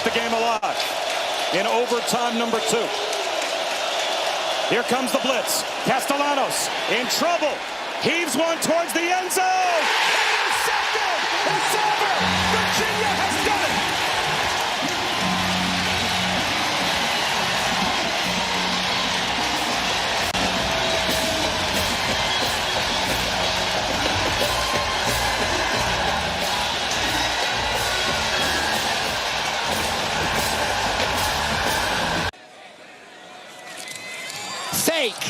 the game alive in overtime number 2. Here comes the blitz. Castellanos in trouble. Heaves one towards the end zone. Intercepted. It's over. Virginia has done it. Fake.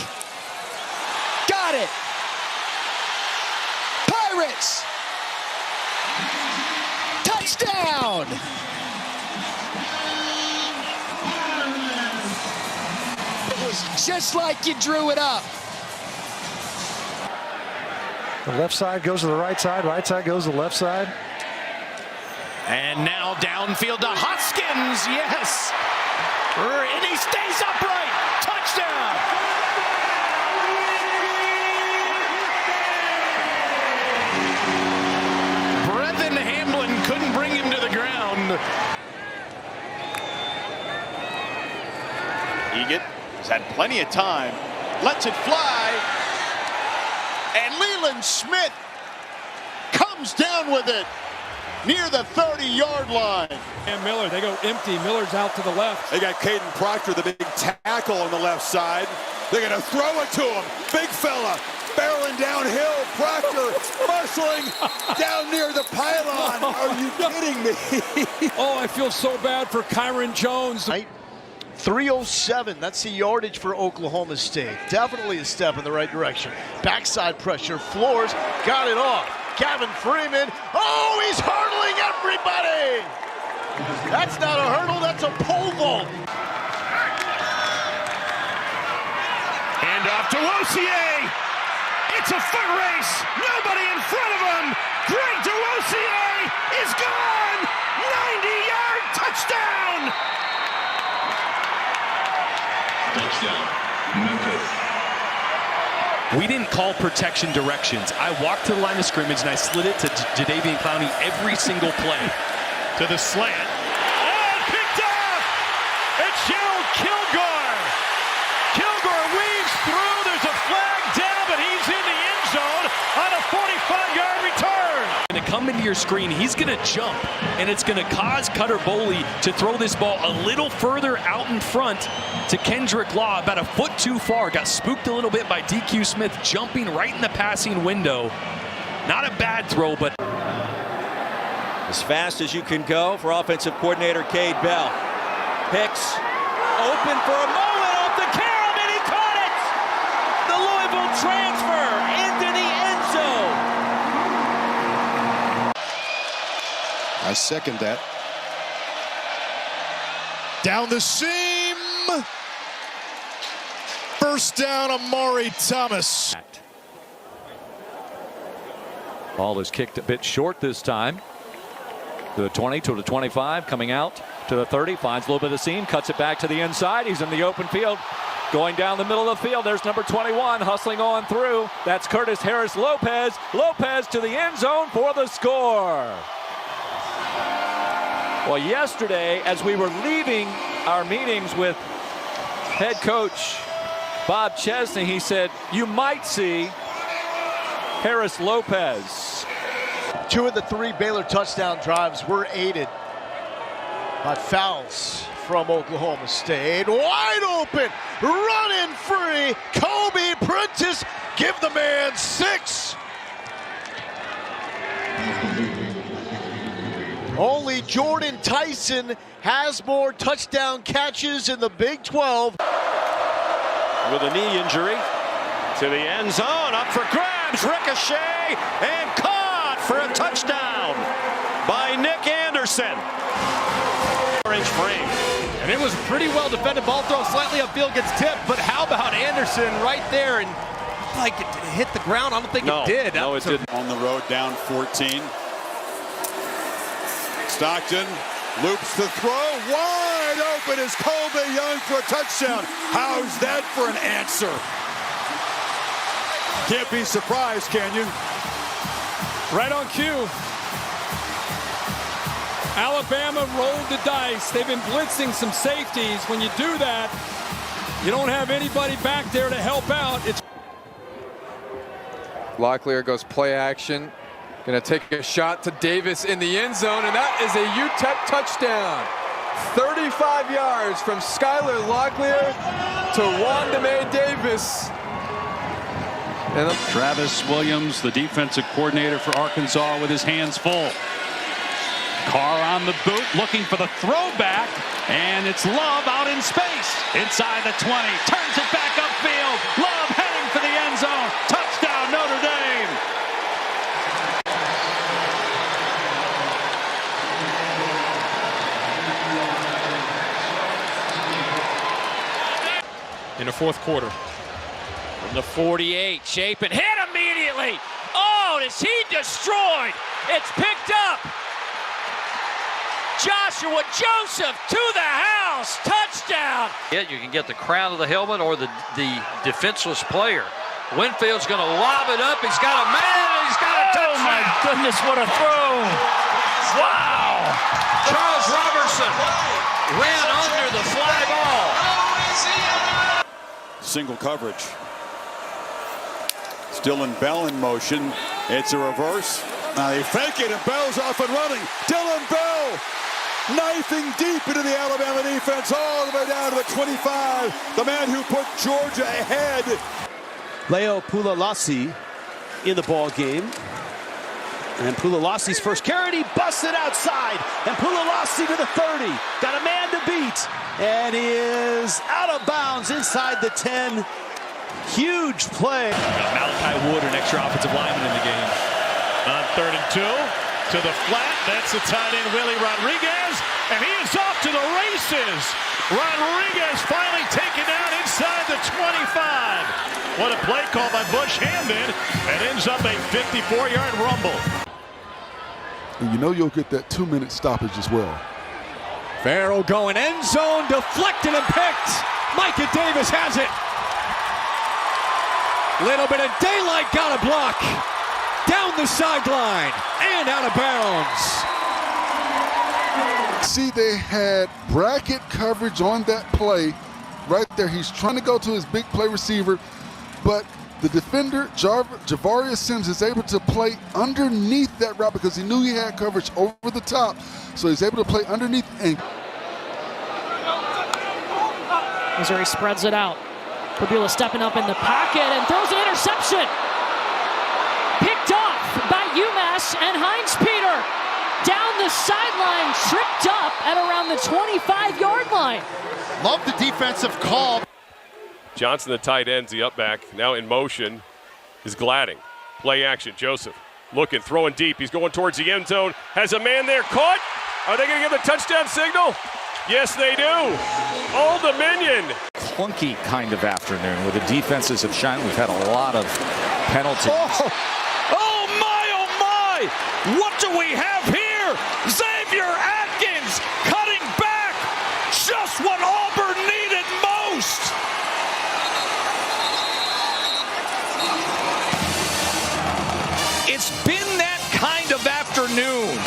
Got it. Pirates. Touchdown. It was just like you drew it up. The left side goes to the right side goes to the left side. And now downfield to Hoskins. Yes. And he stays upright. Touchdown. Brevin Hamlin couldn't bring him to the ground. Egan has had plenty of time. Lets it fly. And Leland Smith comes down with it near the 30-yard line. And Miller, they go empty. Miller's out to the left. They got Caden Proctor, the big tackle on the left side. They're going to throw it to him. Big fella, barreling downhill. Proctor muscling down near the pylon. Are you kidding me? Oh, I feel so bad for Kyron Jones. 307, that's the yardage for Oklahoma State. Definitely a step in the right direction. Backside pressure, Floors got it off. Gavin Freeman, oh, he's hurdling everybody! That's not a hurdle, that's a pole vault. And off to Osier. It's a foot race. Nobody in front of him. Greg DeRosier is gone. 90-yard touchdown. We didn't call protection directions. I walked to the line of scrimmage and I slid it to Jadeveon Clowney every single play. To the slant. Oh, picked off! It's Gerald Kilgore. Kilgore weaves through. There's a flag down, but he's in the end zone on a 45-yard return. Going to come into your screen, he's going to jump, and it's going to cause Cutter Boley to throw this ball a little further out in front to Kendrick Law, about a foot too far. Got spooked a little bit by DQ Smith jumping right in the passing window. Not a bad throw, but as fast as you can go for offensive coordinator Cade Bell. Hicks open for a moment off the carom, and he caught it! The Louisville transfer into the end zone. I second that. Down the seam. First down, Amari Thomas. Ball is kicked a bit short this time. To the 20, to the 25, coming out to the 30, finds a little bit of seam, cuts it back to the inside. He's in the open field, going down the middle of the field. There's number 21, hustling on through. That's Curtis Harris Lopez. Lopez to the end zone for the score. Well, yesterday, as we were leaving our meetings with head coach Bob Chesney, he said, you might see Harris Lopez. 2 of the 3 Baylor touchdown drives were aided by fouls from Oklahoma State. Wide open, running free, Kobe Prentice, give the man 6. Only Jordan Tyson has more touchdown catches in the Big 12. With a knee injury to the end zone, up for grabs, ricochet, and caught for a touchdown by Nick Anderson. Orange frame. And it was pretty well defended. Ball throw slightly upfield, gets tipped. But how about Anderson right there? And like it hit the ground. I don't think it did. No, it didn't. On the road, down 14. Stockton loops the throw. Wide open is Colby Young for a touchdown. How's that for an answer? Can't be surprised, can you? Right on cue. Alabama rolled the dice. They've been blitzing some safeties. When you do that, you don't have anybody back there to help out. Locklear goes play action. Going to take a shot to Davis in the end zone, and that is a UTEP touchdown. 35 yards from Skylar Locklear to Wandame Davis. And Travis Williams, the defensive coordinator for Arkansas, with his hands full. Carr on the boot, looking for the throwback, and it's Love out in space. Inside the 20, turns it back upfield. Love heading for the end zone. Touchdown, Notre Dame. In the fourth quarter. From the 48, Chapin hit immediately. Oh, is he destroyed? It's picked up. Joshua Joseph to the house. Touchdown. Yeah, you can get the crown of the helmet or the defenseless player. Winfield's going to lob it up. He's got a man. He's got a touchdown. Oh, my goodness, what a throw. Wow. Charles Robertson ran under the fly ball. Single coverage. Still in Bell in motion. It's a reverse. Now they fake it, and Bell's off and running. Dylan Bell knifing deep into the Alabama defense all the way down to the 25. The man who put Georgia ahead. Leo Pulalasi in the ball game. And Pulalasi's first carry, he busts it outside. And Pulalasi to the 30. Got a man to beat. And he is out of bounds inside the 10. Huge play. Malachi Wood, an extra offensive lineman in the game. On 3rd and 2, to the flat. That's the tight end, Willie Rodriguez. And he is off to the races. Rodriguez finally taken down inside the 25. What a play call by Bush Hamden. It ends up a 54-yard rumble. And you know you'll get that 2-minute stoppage as well. Farrell going end zone, deflected and picked. Micah Davis has it. Little bit of daylight, got a block. Down the sideline and out of bounds. See, they had bracket coverage on that play right there. He's trying to go to his big play receiver, but the defender, Javarius Sims, is able to play underneath that route because he knew he had coverage over the top. So he's able to play underneath. And Missouri spreads it out. Pabula stepping up in the pocket and throws an interception. Picked off by UMass and Heinz Peter. Down the sideline, tripped up at around the 25-yard line. Love the defensive call. Johnson, the tight end's the up back, now in motion, is Gladding. Play action, Joseph looking, throwing deep. He's going towards the end zone. Has a man there caught. Are they going to give the touchdown signal? Yes, they do. Old Dominion. Clunky kind of afternoon where the defenses have shined. We've had a lot of penalties. Oh my! What do we have here? Xavier Atkins cutting back. Just what Auburn needed most. It's been that kind of afternoon.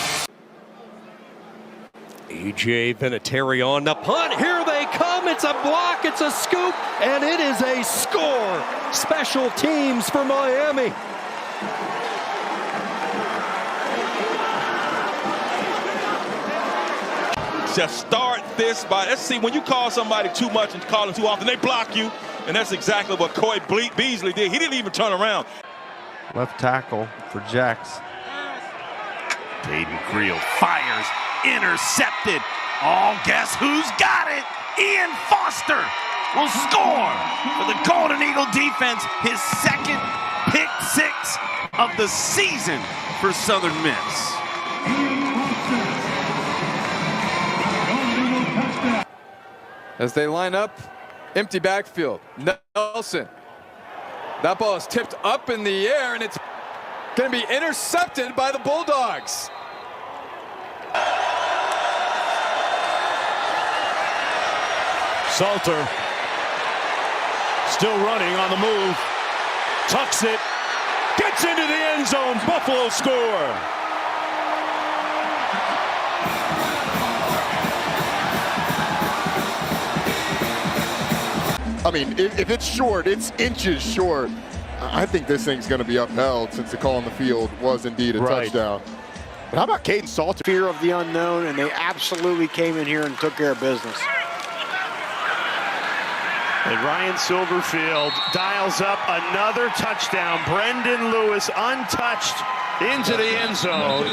A.J. Vinatieri on the punt. Here they come. It's a block. It's a scoop. And it is a score. Special teams for Miami. To start this by, let's see, when you call somebody too much and call them too often, they block you. And that's exactly what Coy Beasley did. He didn't even turn around. Left tackle for Jax. Caden Creel fires. Intercepted. Oh, guess who's got it? Ian Foster will score for the Golden Eagle defense. His second pick six of the season for Southern Miss. As they line up, empty backfield. Nelson. That ball is tipped up in the air, and it's going to be intercepted by the Bulldogs. Salter still running on the move. Tucks it. Gets into the end zone. Buffalo score. I mean, if it's short, it's inches short. I think this thing's going to be upheld since the call on the field was indeed a touchdown. But how about Caden Salter? Fear of the unknown, and they absolutely came in here and took care of business. And Ryan Silverfield dials up another touchdown. Brendan Lewis untouched into the end zone.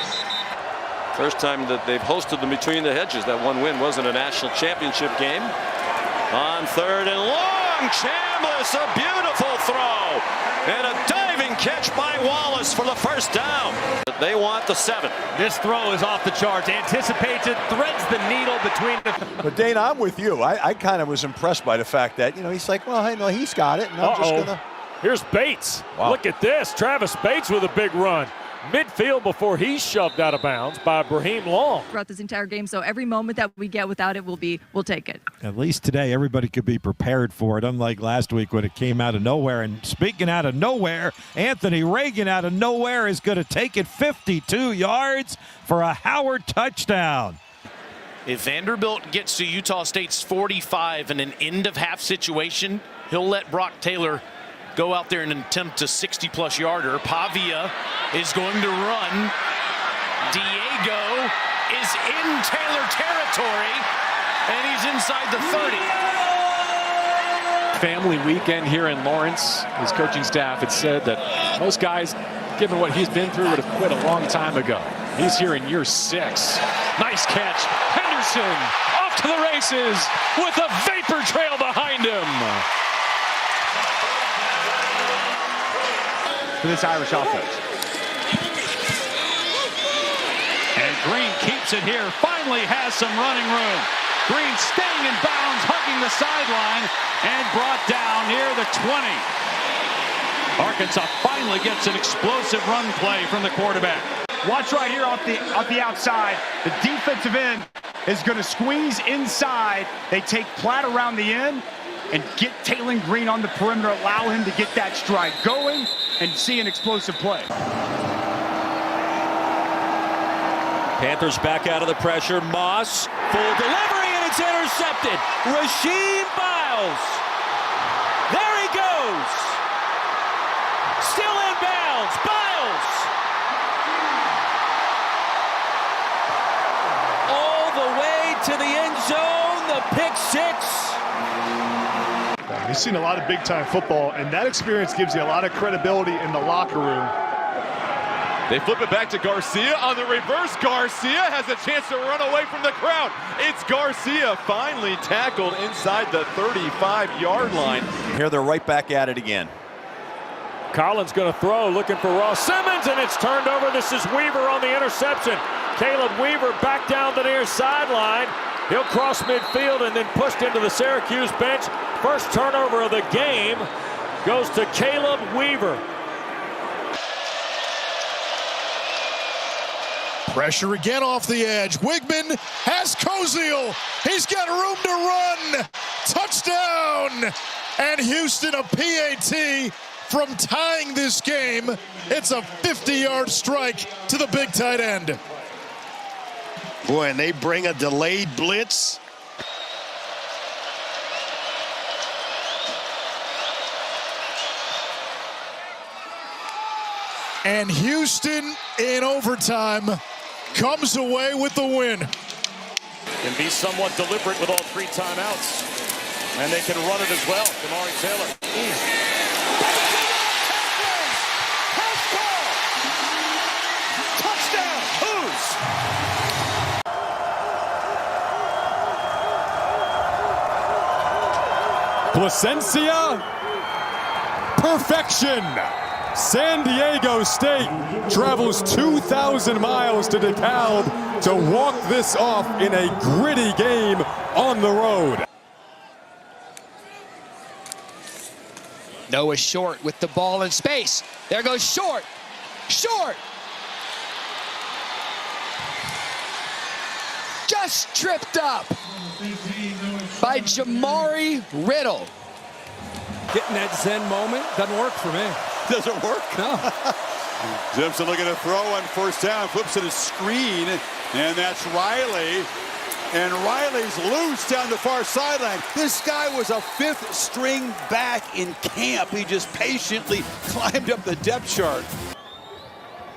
First time that they've hosted them between the hedges. That one win wasn't a national championship game. On 3rd and long, Chambliss, a beautiful throw. And a diving catch by Wallace for the first down. They want the 7. This throw is off the charts. Anticipates it, threads the needle between the... But Dana, I'm with you. I kind of was impressed by the fact that, he's like, well, hey, no, he's got it. And I'm just going to... Here's Bates. Wow. Look at this. Travis Bates with a big run. Midfield before he's shoved out of bounds by Brahim Long. Throughout this entire game, so every moment that we get without it, we'll take it. At least today, everybody could be prepared for it, unlike last week when it came out of nowhere. And speaking out of nowhere, Anthony Reagan out of nowhere is going to take it 52 yards for a Howard touchdown. If Vanderbilt gets to Utah State's 45 in an end-of-half situation, he'll let Brock Taylor go out there and attempt a 60-plus yarder. Pavia is going to run. Diego is in Taylor territory, and he's inside the 30. Family weekend here in Lawrence. His coaching staff had said that most guys, given what he's been through, would have quit a long time ago. He's here in year 6. Nice catch. Henderson off to the races with a vapor trail behind him. For this Irish offense. And Green keeps it here, finally has some running room. Green staying in bounds, hugging the sideline, and brought down near the 20. Arkansas finally gets an explosive run play from the quarterback. Watch right here off the outside. The defensive end is going to squeeze inside. They take Platt around the end and get Taylor Green on the perimeter, allow him to get that stride going and see an explosive play. Panthers back out of the pressure. Moss, full delivery, and it's intercepted. Rasheed Biles. There he goes. Still in bounds. Biles. All the way to the end zone. The pick 6. He's seen a lot of big-time football, and that experience gives you a lot of credibility in the locker room. They flip it back to Garcia on the reverse. Garcia has a chance to run away from the crowd. It's Garcia finally tackled inside the 35-yard line. Here they're right back at it again. Collins going to throw, looking for Ross Simmons, and it's turned over. This is Weaver on the interception. Caleb Weaver back down the near sideline. He'll cross midfield and then pushed into the Syracuse bench. First turnover of the game goes to Caleb Weaver. Pressure again off the edge. Wigman has Koziel. He's got room to run. Touchdown. And Houston a PAT from tying this game. It's a 50-yard strike to the big tight end. Boy, and they bring a delayed blitz. And Houston in overtime comes away with the win. Can be somewhat deliberate with all 3 timeouts. And they can run it as well. Damari Taylor. Touchdown! Who's? Placencia, perfection. San Diego State travels 2,000 miles to DeKalb to walk this off in a gritty game on the road. Noah Short with the ball in space. There goes Short. Short. Just tripped up by Jamari Riddle. Getting that Zen moment doesn't work for me. Doesn't work? No. Simpson looking to throw on first down, flips it a screen, and that's Riley. And Riley's loose down the far sideline. This guy was a 5th string back in camp. He just patiently climbed up the depth chart.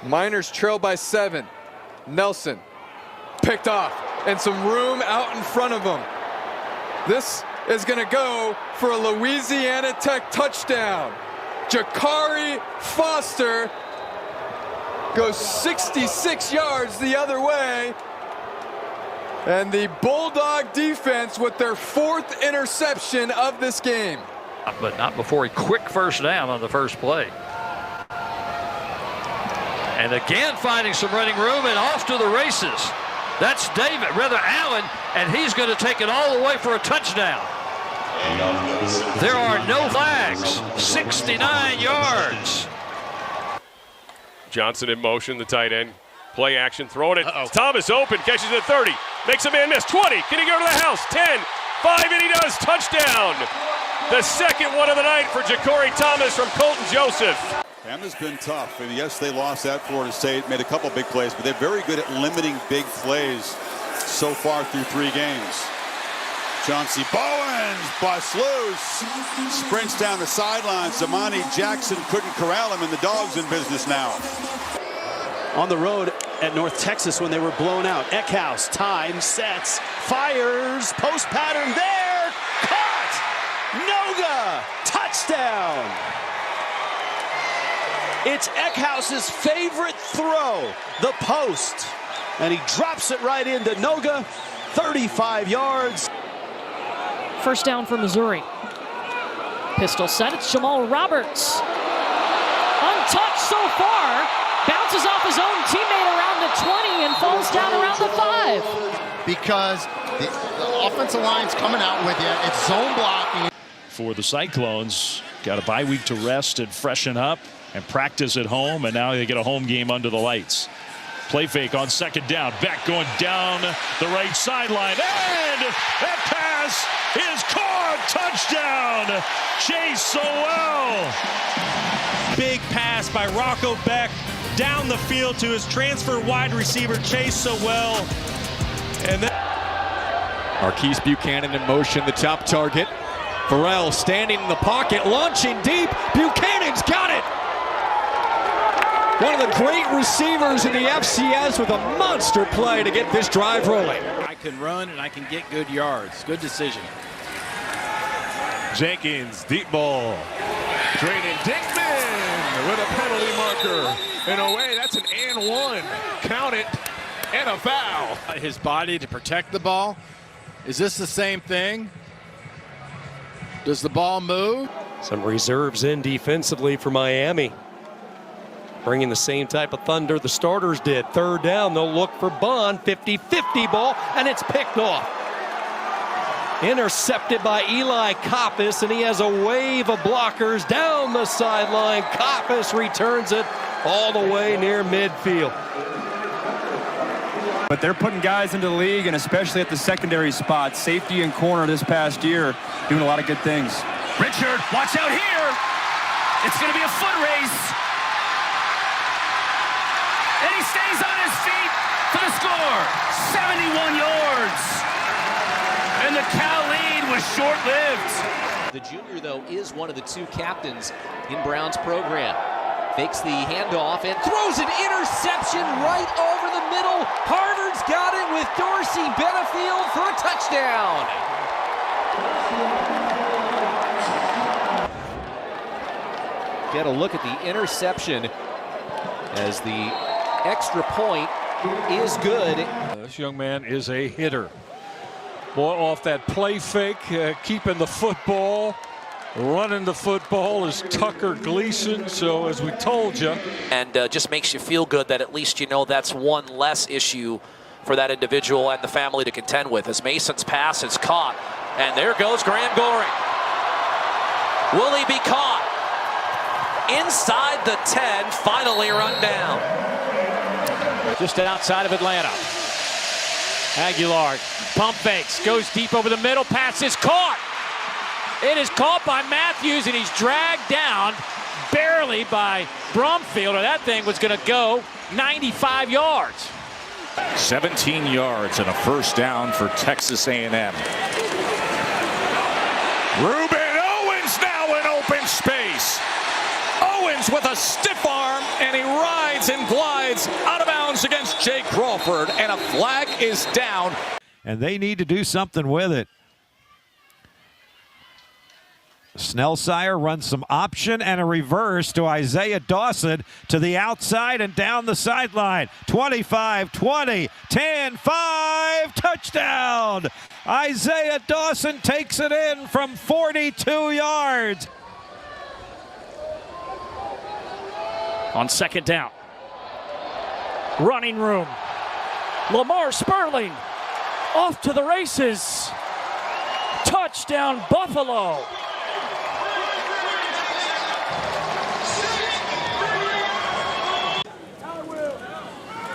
Miners trail by 7. Nelson picked off, and some room out in front of him. This is going to go for a Louisiana Tech touchdown. Jakari Foster goes 66 yards the other way. And the Bulldog defense with their 4th interception of this game. But not before a quick first down on the first play. And again finding some running room and off to the races. That's Allen, and he's going to take it all the way for a touchdown. There are no flags. 69 yards. Johnson in motion, the tight end. Play action, throwing it. Thomas open, catches it 30. Makes a man miss. 20. Can he go to the house? 10. 5, and he does. Touchdown. The second one of the night for Jakari Thomas from Colton Joseph. Bama's been tough, and yes, they lost at Florida State, made a couple big plays, but they're very good at limiting big plays so far through 3 games. Chauncey Bowens busts loose, sprints down the sideline. Zamani Jackson couldn't corral him, and the Dogs in business now. On the road at North Texas when they were blown out. Eckhouse, time, sets, fires, post pattern there, caught! Noga, touchdown! It's Eckhouse's favorite throw, the post. And he drops it right into Noga, 35 yards. First down for Missouri. Pistol set, it's Jamal Roberts. Untouched so far. Bounces off his own teammate around the 20 and falls down around the 5. Because the offensive line's coming out with you. It's zone blocking. For the Cyclones, got a bye week to rest and freshen up and practice at home, and now they get a home game under the lights. Play fake on second down. Beck going down the right sideline. And that pass is caught. Touchdown. Chase Sowell. Big pass by Rocco Beck down the field to his transfer wide receiver, Chase Sowell. And then Marquise Buchanan in motion, the top target. Farrell standing in the pocket, launching deep. Buchanan's got it. One of the great receivers in the FCS with a monster play to get this drive rolling. I can run and I can get good yards. Good decision. Jenkins, deep ball. Drayden Dickman with a penalty marker. In a way, that's an and 1. Count it. And a foul. His body to protect the ball. Is this the same thing? Does the ball move? Some reserves in defensively for Miami. Bringing the same type of thunder the starters did. Third down, they'll look for Bond. 50-50 ball, and it's picked off. Intercepted by Eli Koppas, and he has a wave of blockers down the sideline. Koppas returns it all the way near midfield. But they're putting guys into the league, and especially at the secondary spot, safety and corner this past year, doing a lot of good things. Richard, watch out here. It's going to be a foot race. And he stays on his feet for the score. 71 yards. And the Cal lead was short-lived. The junior, though, is one of the 2 captains in Brown's program. Fakes the handoff and throws an interception right over the middle. Harvard's got it with Dorsey Benefield for a touchdown. Get a look at the interception as the extra point is good. This young man is a hitter. Boy, off that play fake, keeping the football, running the football is Tucker Gleason. So as we told you. And just makes you feel good that at least you know that's one less issue for that individual and the family to contend with, as Mason's pass is caught. And there goes Graham Goring. Will he be caught? Inside the 10, finally run down. Just outside of Atlanta. Aguilar, pump fakes, goes deep over the middle, pass is caught. It is caught by Matthews, and he's dragged down barely by Brumfield, or that thing was going to go 95 yards. 17 yards and a first down for Texas A&M. Ruben Owens now in open space. Owens with a stiff arm, and he rides and glides out of bounds against Jay Crawford, and a flag is down. And they need to do something with it. Snellsire runs some option and a reverse to Isaiah Dawson to the outside and down the sideline. 25-20, 10-5, touchdown! Isaiah Dawson takes it in from 42 yards. On second down. Running room. Lamar Sperling off to the races. Touchdown, Buffalo.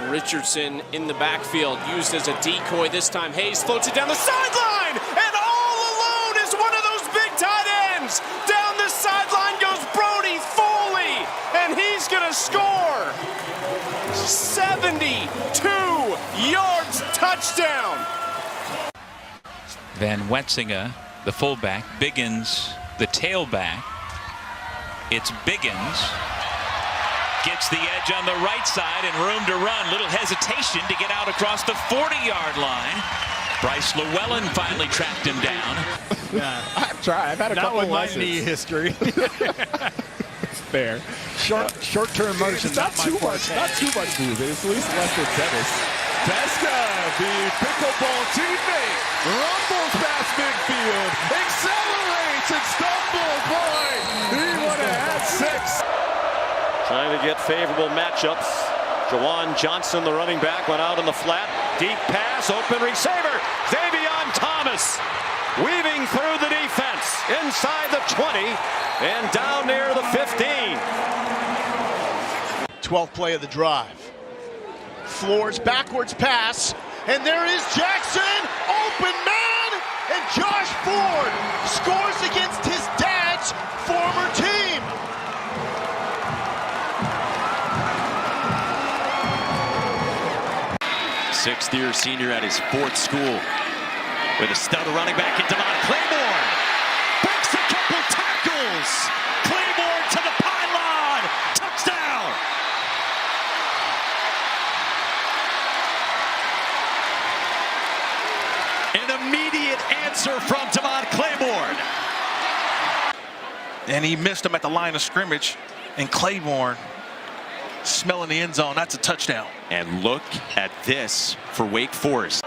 Richardson in the backfield, used as a decoy this time. Hayes floats it down the sideline, and all alone is one of those big tight ends. Down the sideline goes Brody Foley, and he's going to score. 72 yards, touchdown. Van Wetzinga, the fullback, Biggins, the tailback. It's Biggins. Gets the edge on the right side and room to run. Little hesitation to get out across the 40-yard line. Bryce Llewellyn finally tracked him down. Yeah, I've tried. I've had a couple lessons. Not with my knee history. It's fair. Short-term motion. It's not too much. Not too much movement. It's at least less than tennis. Pesca, the pickleball teammate, rumbles past midfield, accelerates and stumbles. Boy, he would have had 6. Trying to get favorable matchups. Jawan Johnson, the running back, went out in the flat. Deep pass, open receiver. Xavion Thomas weaving through the defense inside the 20 and down near the 15. 12th play of the drive. Floors backwards pass, and there is Jackson, open man, and Josh Ford scores against his dad's former team. Sixth-year senior at his 4th school with a stud running back in Devon Claiborne. Breaks a couple tackles. Claiborne to the pylon. Touchdown. An immediate answer from Devon Claiborne. And he missed him at the line of scrimmage. And Claiborne smelling the end zone. That's a touchdown. And look at this for Wake Forest.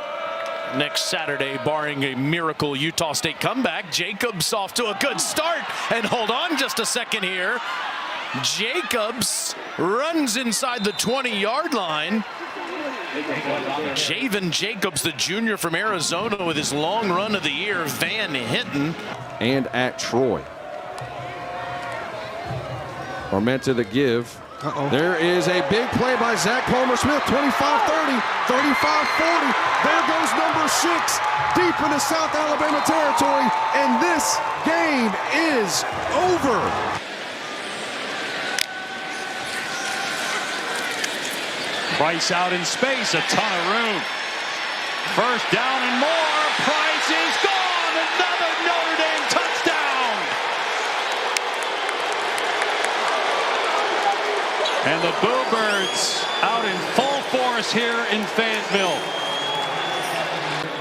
Next Saturday, barring a miracle Utah State comeback, Jacobs off to a good start. And hold on just a second here. Jacobs runs inside the 20-yard line. Javen Jacobs, the junior from Arizona, with his long run of the year. Van Hinton. And at Troy. Armenta the give. There is a big play by Zach Palmer-Smith, 25-30, 35-40. There goes number 6, deep into South Alabama territory, and this game is over. Price out in space, a ton of room. First down and more. Price is gone. Another Notre Dame touchdown. And the Bluebirds out in full force here in Fayetteville.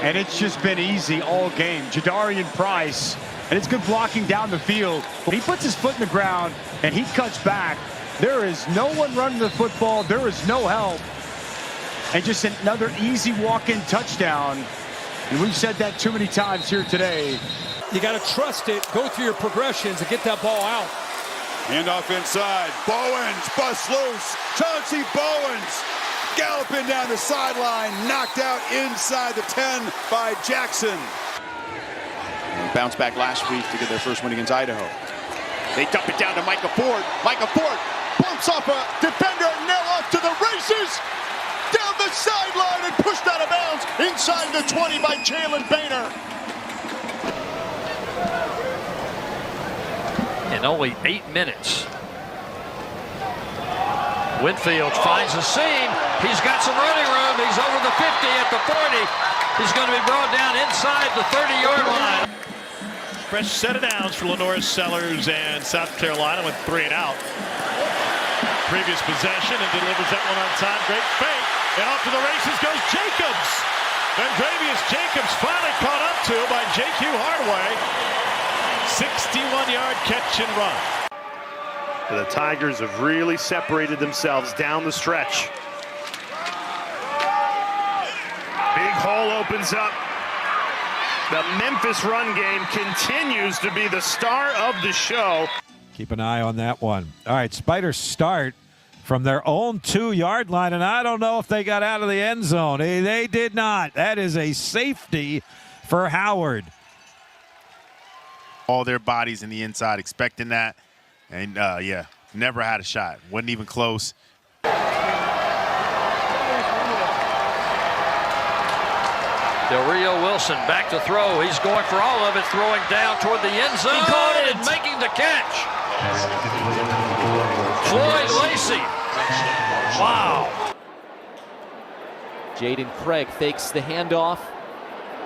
And it's just been easy all game. Jadarian Price, and it's good blocking down the field. He puts his foot in the ground, and he cuts back. There is no one running the football. There is no help. And just another easy walk-in touchdown. And we've said that too many times here today. You got to trust it, go through your progressions, and get that ball out. Handoff inside. Bowens busts loose. Chauncey Bowens galloping down the sideline. Knocked out inside the 10 by Jackson. And bounced back last week to get their first win against Idaho. They dump it down to Micah Ford. Micah Ford bumps off a defender and now off to the races. Down the sideline and pushed out of bounds inside the 20 by Jalen Boehner. In only 8 minutes. Whitfield finds a seam. He's got some running room. him. He's over the 50 at the 40. He's going to be brought down inside the 30-yard line. Fresh set of downs for Lenora Sellers and South Carolina with 3 and out. Previous possession and delivers that one on time. Great fake. And off to the races goes Jacobs. Then Gravius Jacobs finally caught up to by J.Q. Hardaway. 61-yard catch and run. The Tigers have really separated themselves down the stretch. Big hole opens up. The Memphis run game continues to be the star of the show. Keep an eye on that one. All right, Spiders start from their own 2-yard line, and I don't know if they got out of the end zone. They did not. That is a safety for Howard. All their bodies in the inside, expecting that. And, yeah, never had a shot. Wasn't even close. Del Rio Wilson back to throw. He's going for all of it, throwing down toward the end zone. He caught it and making the catch. Floyd Lacey. Wow. Jaden Craig fakes the handoff.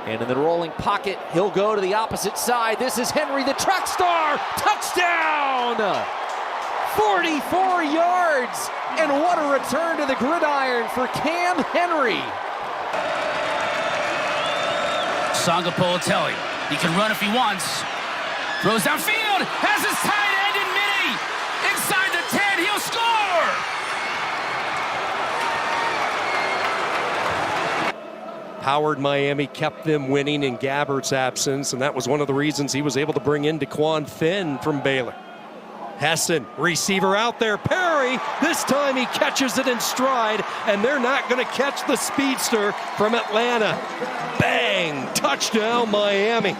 And in the rolling pocket, he'll go to the opposite side. This is Henry, the track star. Touchdown! 44 yards. And what a return to the gridiron for Cam Henry. Sanga Politelli. He can run if he wants. Throws downfield. Has his tight end in mini. Inside the 10. He'll score. Howard, Miami kept them winning in Gabbert's absence, and that was one of the reasons he was able to bring in DeQuan Finn from Baylor. Hessen, receiver out there. Perry, this time he catches it in stride, and they're not going to catch the speedster from Atlanta. Bang! Touchdown, Miami.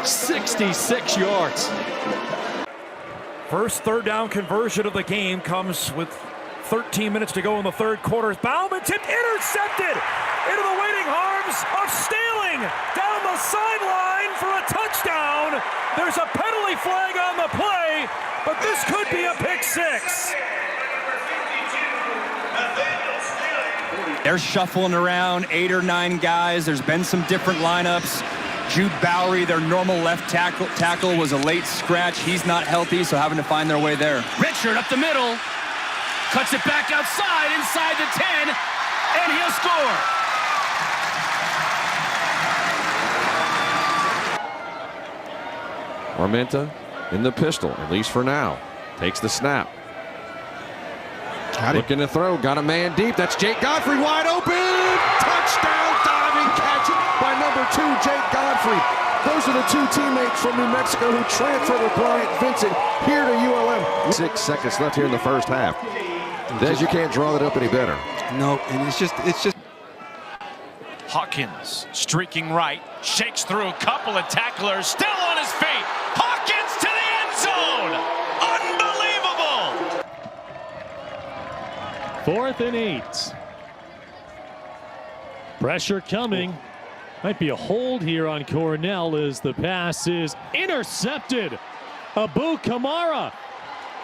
66 yards. First third down conversion of the game comes with 13 minutes to go in the third quarter. Bauman tipped, intercepted into the waiting arms of Staling down the sideline for a touchdown. There's a penalty flag on the play, but this could be a pick six. They're shuffling around 8 or 9 guys. There's been some different lineups. Jude Bowery, their normal left tackle, was a late scratch. He's not healthy, so having to find their way there. Richard up the middle. Cuts it back outside, inside the 10, and he'll score. Armenta in the pistol, at least for now. Takes the snap. Looking to throw, got a man deep. That's Jake Godfrey wide open. Touchdown diving catch by number 2, Jake Godfrey. Those are the 2 teammates from New Mexico who transferred with Bryant Vincent here to ULM. 6 seconds left here in the first half. Des, you can't draw that up any better. No, and it's just. Hawkins streaking right, shakes through a couple of tacklers, still on his feet. Hawkins to the end zone. Unbelievable. 4th and 8. Pressure coming. Might be a hold here on Cornell as the pass is intercepted. Abu Kamara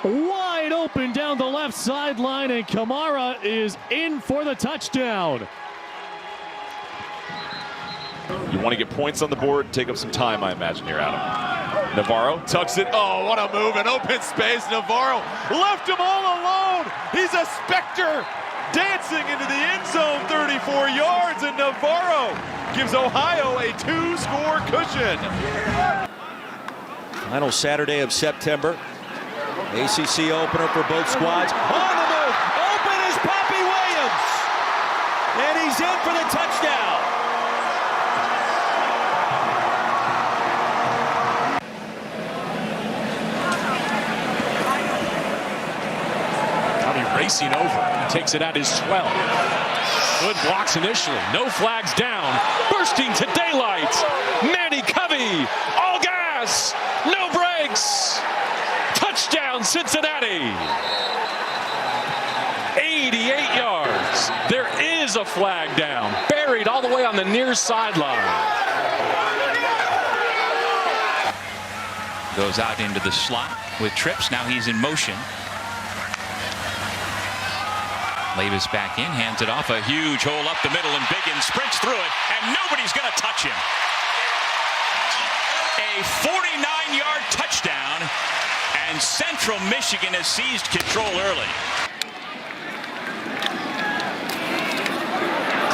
wide open down the left sideline, and Kamara is in for the touchdown. You want to get points on the board, take up some time, I imagine, here, Adam. Navarro tucks it. Oh, what a move in open space. Navarro left him all alone. He's a specter dancing into the end zone, 34 yards, and Navarro gives Ohio a 2-score cushion. Final Saturday of September. ACC opener for both squads. On the move, open is Poppy Williams, and he's in for the touchdown. Tommy racing over, takes it at his 12. Good blocks initially, no flags down, bursting to daylight. Manny Covey, all gas, no brakes. Touchdown, Cincinnati. 88 yards. There is a flag down, buried all the way on the near sideline. Goes out into the slot with trips. Now he's in motion. Levis back in, hands it off, a huge hole up the middle, and Biggins sprints through it, and nobody's going to touch him. A 49-yard touchdown, and Central Michigan has seized control early.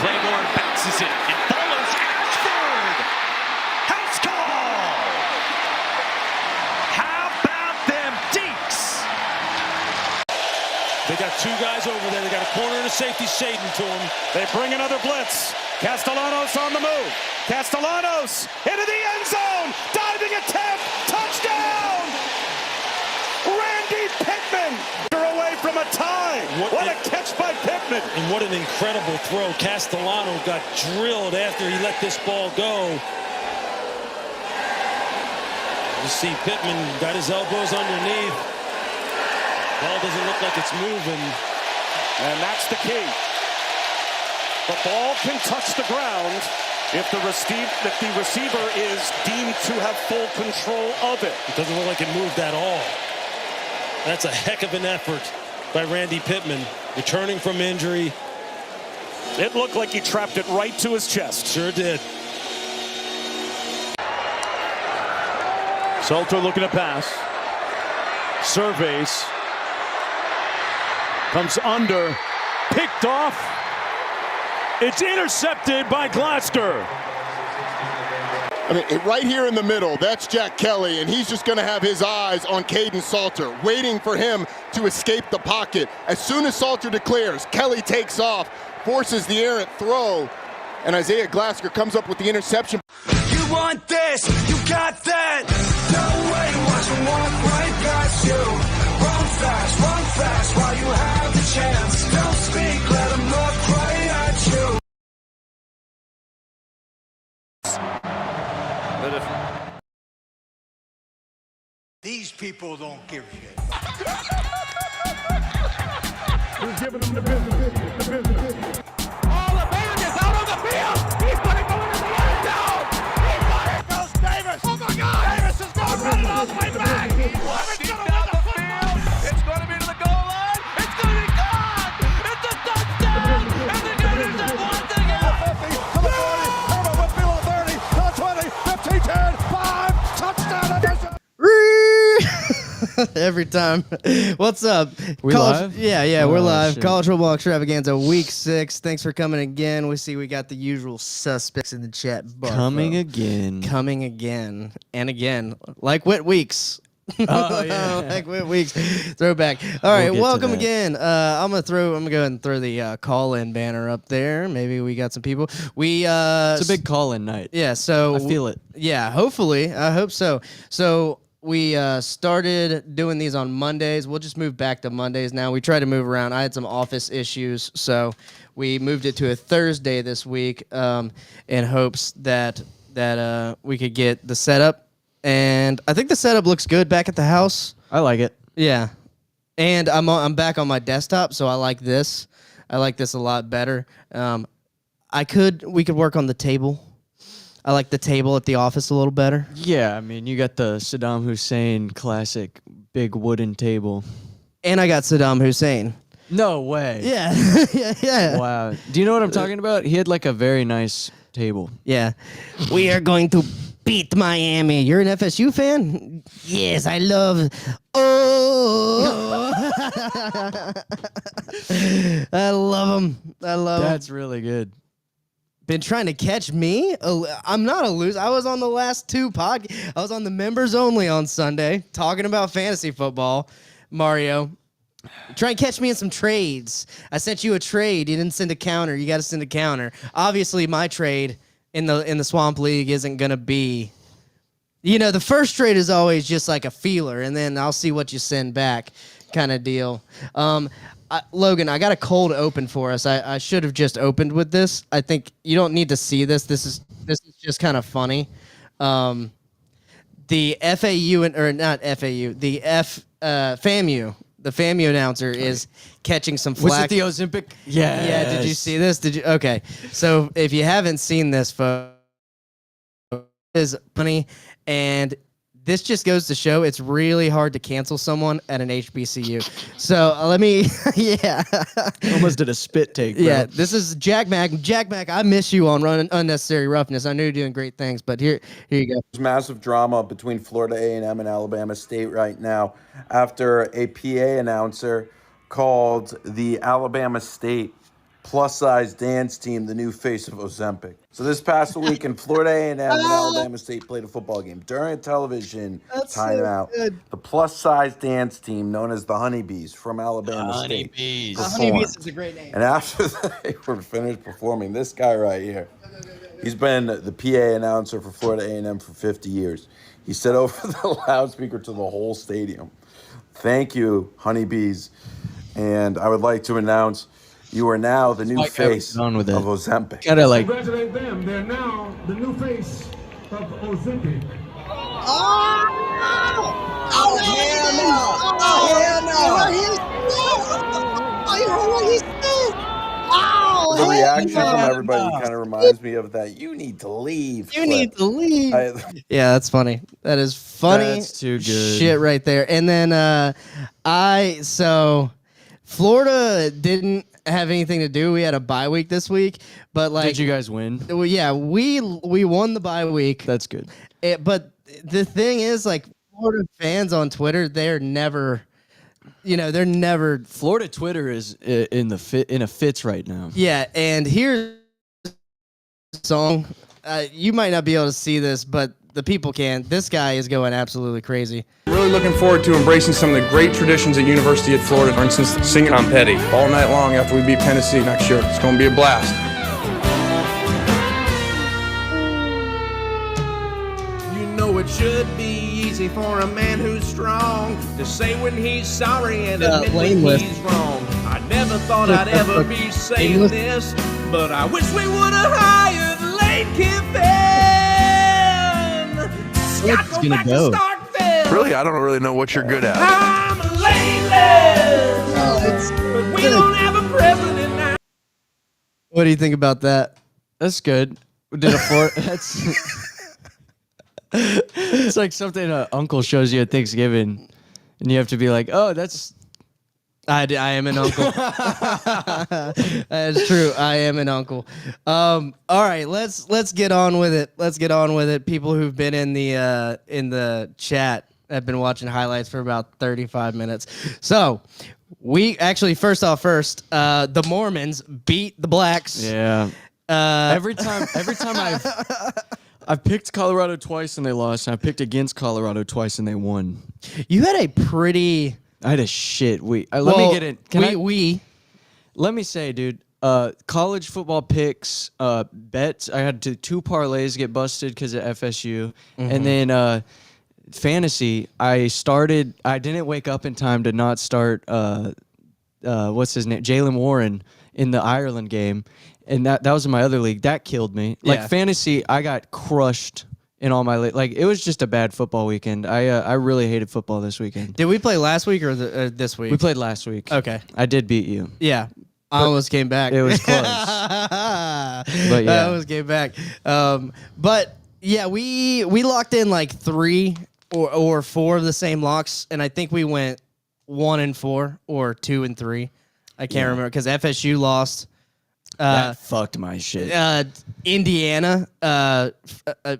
Claiborne bounces it and follows Ashford. House call. How about them Deeks? They got two guys over there. They got a corner and a safety shading to them. They bring another blitz. Castellanos on the move. Castellanos into the end zone. Diving attempt. Touchdown. Randy Pittman. They're away from a tie. What a catch by Pittman. And what an incredible throw. Castellano got drilled after he let this ball go. You see Pittman got his elbows underneath. Ball doesn't look like it's moving. And that's the key. The ball can touch the ground if the receiver is deemed to have full control of it. It doesn't look like it moved at all. That's a heck of an effort by Randy Pittman, returning from injury. It looked like he trapped it right to his chest. Sure did. Salter looking to pass. Surveys. Comes under. Picked off. It's intercepted by Glasgow. I mean, right here in the middle, that's Jack Kelly, and he's just going to have his eyes on Caden Salter, waiting for him to escape the pocket. As soon as Salter declares, Kelly takes off, forces the errant throw, and Isaiah Glasgow comes up with the interception. You want this, you got that. No way, watch him walk right past you. Run fast while you have the chance. Don't speak, let him look right at you. These people don't give a shit. Who's giving them the business? All the man is out on the field. He's going to go into the end zone. He's got it. Goes Davis. Oh my God. Davis is going to run it all the way back. He's going to run the field. It's going to be to the goal line. It's going to be gone. It's a touchdown. And the Gators have won the game. 50 to the 40. Herman Whitfield to the 30. To the 20. 15, 10, 5. Touchdown edition. Every time. What's up? We live? Yeah, we're live. Shit. College Football Extravaganza, Week 6. Thanks for coming again. We see we got the usual suspects in the chat bar. Coming again. Coming again and again. Like Wit Weeks. Oh, yeah. Like Wit Weeks. Throwback. All right, welcome again. I'm gonna go ahead and throw the call-in banner up there. Maybe we got some people. It's a big call-in night. Yeah, so I feel it. Yeah, hopefully. I hope so. So we started doing these on Mondays. We'll just move back to Mondays now. We try to move around. I had some office issues, so we moved it to a Thursday this week in hopes that we could get the setup. And I think the setup looks good back at the house. I like it. Yeah. And I'm back on my desktop, so I like this. I like this a lot better. We could work on the table. I like the table at the office a little better. Yeah, I mean, you got the Saddam Hussein classic big wooden table. And I got Saddam Hussein. No way. Yeah. yeah. Wow. Do you know what I'm talking about? He had like a very nice table. Yeah. We are going to beat Miami. You're an FSU fan? Yes, I love. Oh. I love him. That's really good. Been trying to catch me? I'm not a loser. I was on the last two podcasts. I was on the members only on Sunday talking about fantasy football. Mario, try and catch me in some trades. I sent you a trade. You didn't send a counter. You got to send a counter. Obviously, my trade in the Swamp League isn't going to be, the first trade is always just like a feeler, and then I'll see what you send back kind of deal. Logan, I got a cold open for us. I should have just opened with this. I think you don't need to see this. This is just kind of funny. The FAU FAMU. The FAMU announcer is catching some flack. Was it the Ozempic? Yeah. Yeah. Did you see this? Did you? Okay. So if you haven't seen this, folks, is funny, and this just goes to show it's really hard to cancel someone at an HBCU. So let me, yeah. Almost did a spit take, bro. Yeah, this is Jack Mack. Jack Mack, I miss you on running unnecessary roughness. I know you're doing great things, but here you go. There's massive drama between Florida A&M and Alabama State right now after a PA announcer called the Alabama State plus-size dance team the new face of Ozempic. So this past weekend, Florida A&M and Alabama State played a football game. During a television timeout, the plus-size dance team known as the Honeybees from Alabama State performed. The Honeybees is a great name. And after they were finished performing, this guy right here, he's been the PA announcer for Florida A&M for 50 years. He said over the loudspeaker to the whole stadium, "Thank you, Honeybees. And I would like to announce you are now the new face of Ozempic." Gotta like. Congratulate them. They're now the new face of Ozempic. Oh, hell no! Oh, hell no! You heard what he said? Oh, The reaction from everybody kind of reminds me of that. You need to leave. You need to leave. Yeah, that's funny. That is funny. That's too good. Shit right there. And then so Florida didn't have anything to do. We had a bye week this week, but like, Did you guys win? well, yeah, we won the bye week. That's good. But the thing is, like, Florida fans on Twitter, they're never. Florida Twitter is in a fits right now. Yeah, and here's a song. You might not be able to see this, but the people can. This guy is going absolutely crazy. Really looking forward to embracing some of the great traditions at University of Florida. For instance, singing on Petty all night long after we beat Tennessee next year. It's going to be a blast. You know it should be easy for a man who's strong to say when he's sorry and admit when he's wrong. I never thought I'd ever be saying this, but I wish we would have hired Lane Kiffin. Scott, go back to Starkville. Really? I don't really know what you're good at. I'm lameless, but we don't have a president now. What do you think about that? That's good. Did a That's. It's like something an uncle shows you at Thanksgiving, and you have to be like, "Oh, that's." I am an uncle. That is true. I am an uncle. All right, let's get on with it. Let's get on with it. People who've been in the chat have been watching highlights for about 35 minutes. So we actually first, the Mormons beat the Blacks. Yeah. Every time I've picked Colorado twice and they lost, and I picked against Colorado twice and they won. You had a pretty. I had a shit week. Let me get in. Let me say, dude. College football picks, bets. I had two parlays get busted because of FSU, and then fantasy. I didn't wake up in time to not start. What's his name? Jalen Warren in the Ireland game. And that was in my other league. That killed me. Like fantasy, I got crushed in all my like it was just a bad football weekend. I really hated football this weekend. Did we play last week or this week? We played last week. Okay. I did beat you. Yeah. I almost came back. It was close. But yeah. I almost came back. But yeah, we locked in like 3 or 4 of the same locks, and I think we went 1-4 or 2-3. I can't remember because FSU lost. That fucked my shit. Indiana,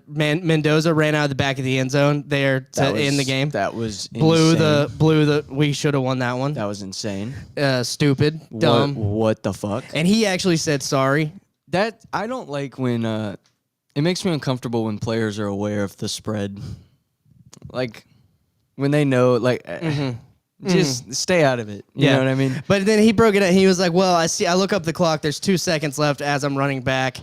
Mendoza ran out of the back of the end zone there to end the game. That was blew insane. We should have won that one. That was insane. Stupid, dumb. What the fuck? And he actually said sorry. That I don't like when it makes me uncomfortable when players are aware of the spread. Like when they know, like. Just stay out of it. You know what I mean? But then he broke it up. He was like, well, I look up the clock. There's 2 seconds left as I'm running back.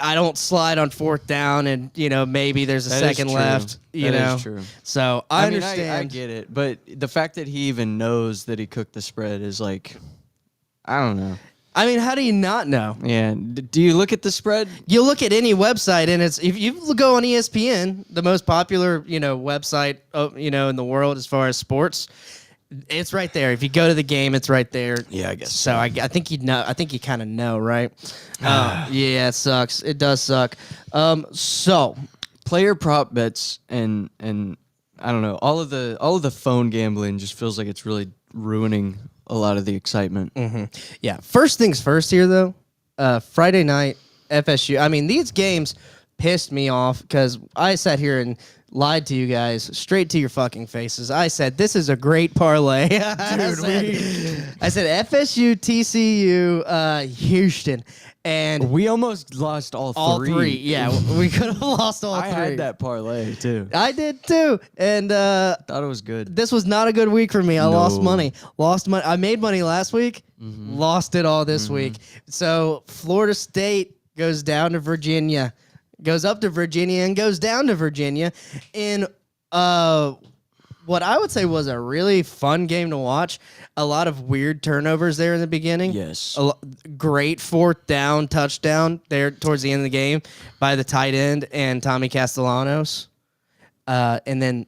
I don't slide on 4th down, and, maybe there's a second left. That is true. So I understand. I get it. But the fact that he even knows that he cooked the spread is like, I don't know. I mean, how do you not know? Yeah. Do you look at the spread? You look at any website, and if you go on ESPN, the most popular, website, in the world as far as sports, it's right there. If you go to the game, it's right there. Yeah, I guess. So I think you know. I think you kind of know, right? Yeah, it sucks. It does suck. So player prop bets and I don't know. All of the phone gambling just feels like it's really ruining a lot of the excitement. Yeah. First things first here, though. Friday night, FSU. I mean, these games pissed me off because I sat here and lied to you guys straight to your fucking faces. I said, this is a great parlay. I said FSU, TCU, Houston. And we almost lost all three. Yeah, we could have lost all three. I had that parlay, too. I did, too. And thought it was good. This was not a good week for me. I lost money. I made money last week, lost it all this week. So Florida State goes down to Virginia, goes up to Virginia, and goes down to Virginia in what I would say was a really fun game to watch. A lot of weird turnovers there in the beginning. Yes. Great fourth down touchdown there towards the end of the game by the tight end and Tommy Castellanos. And then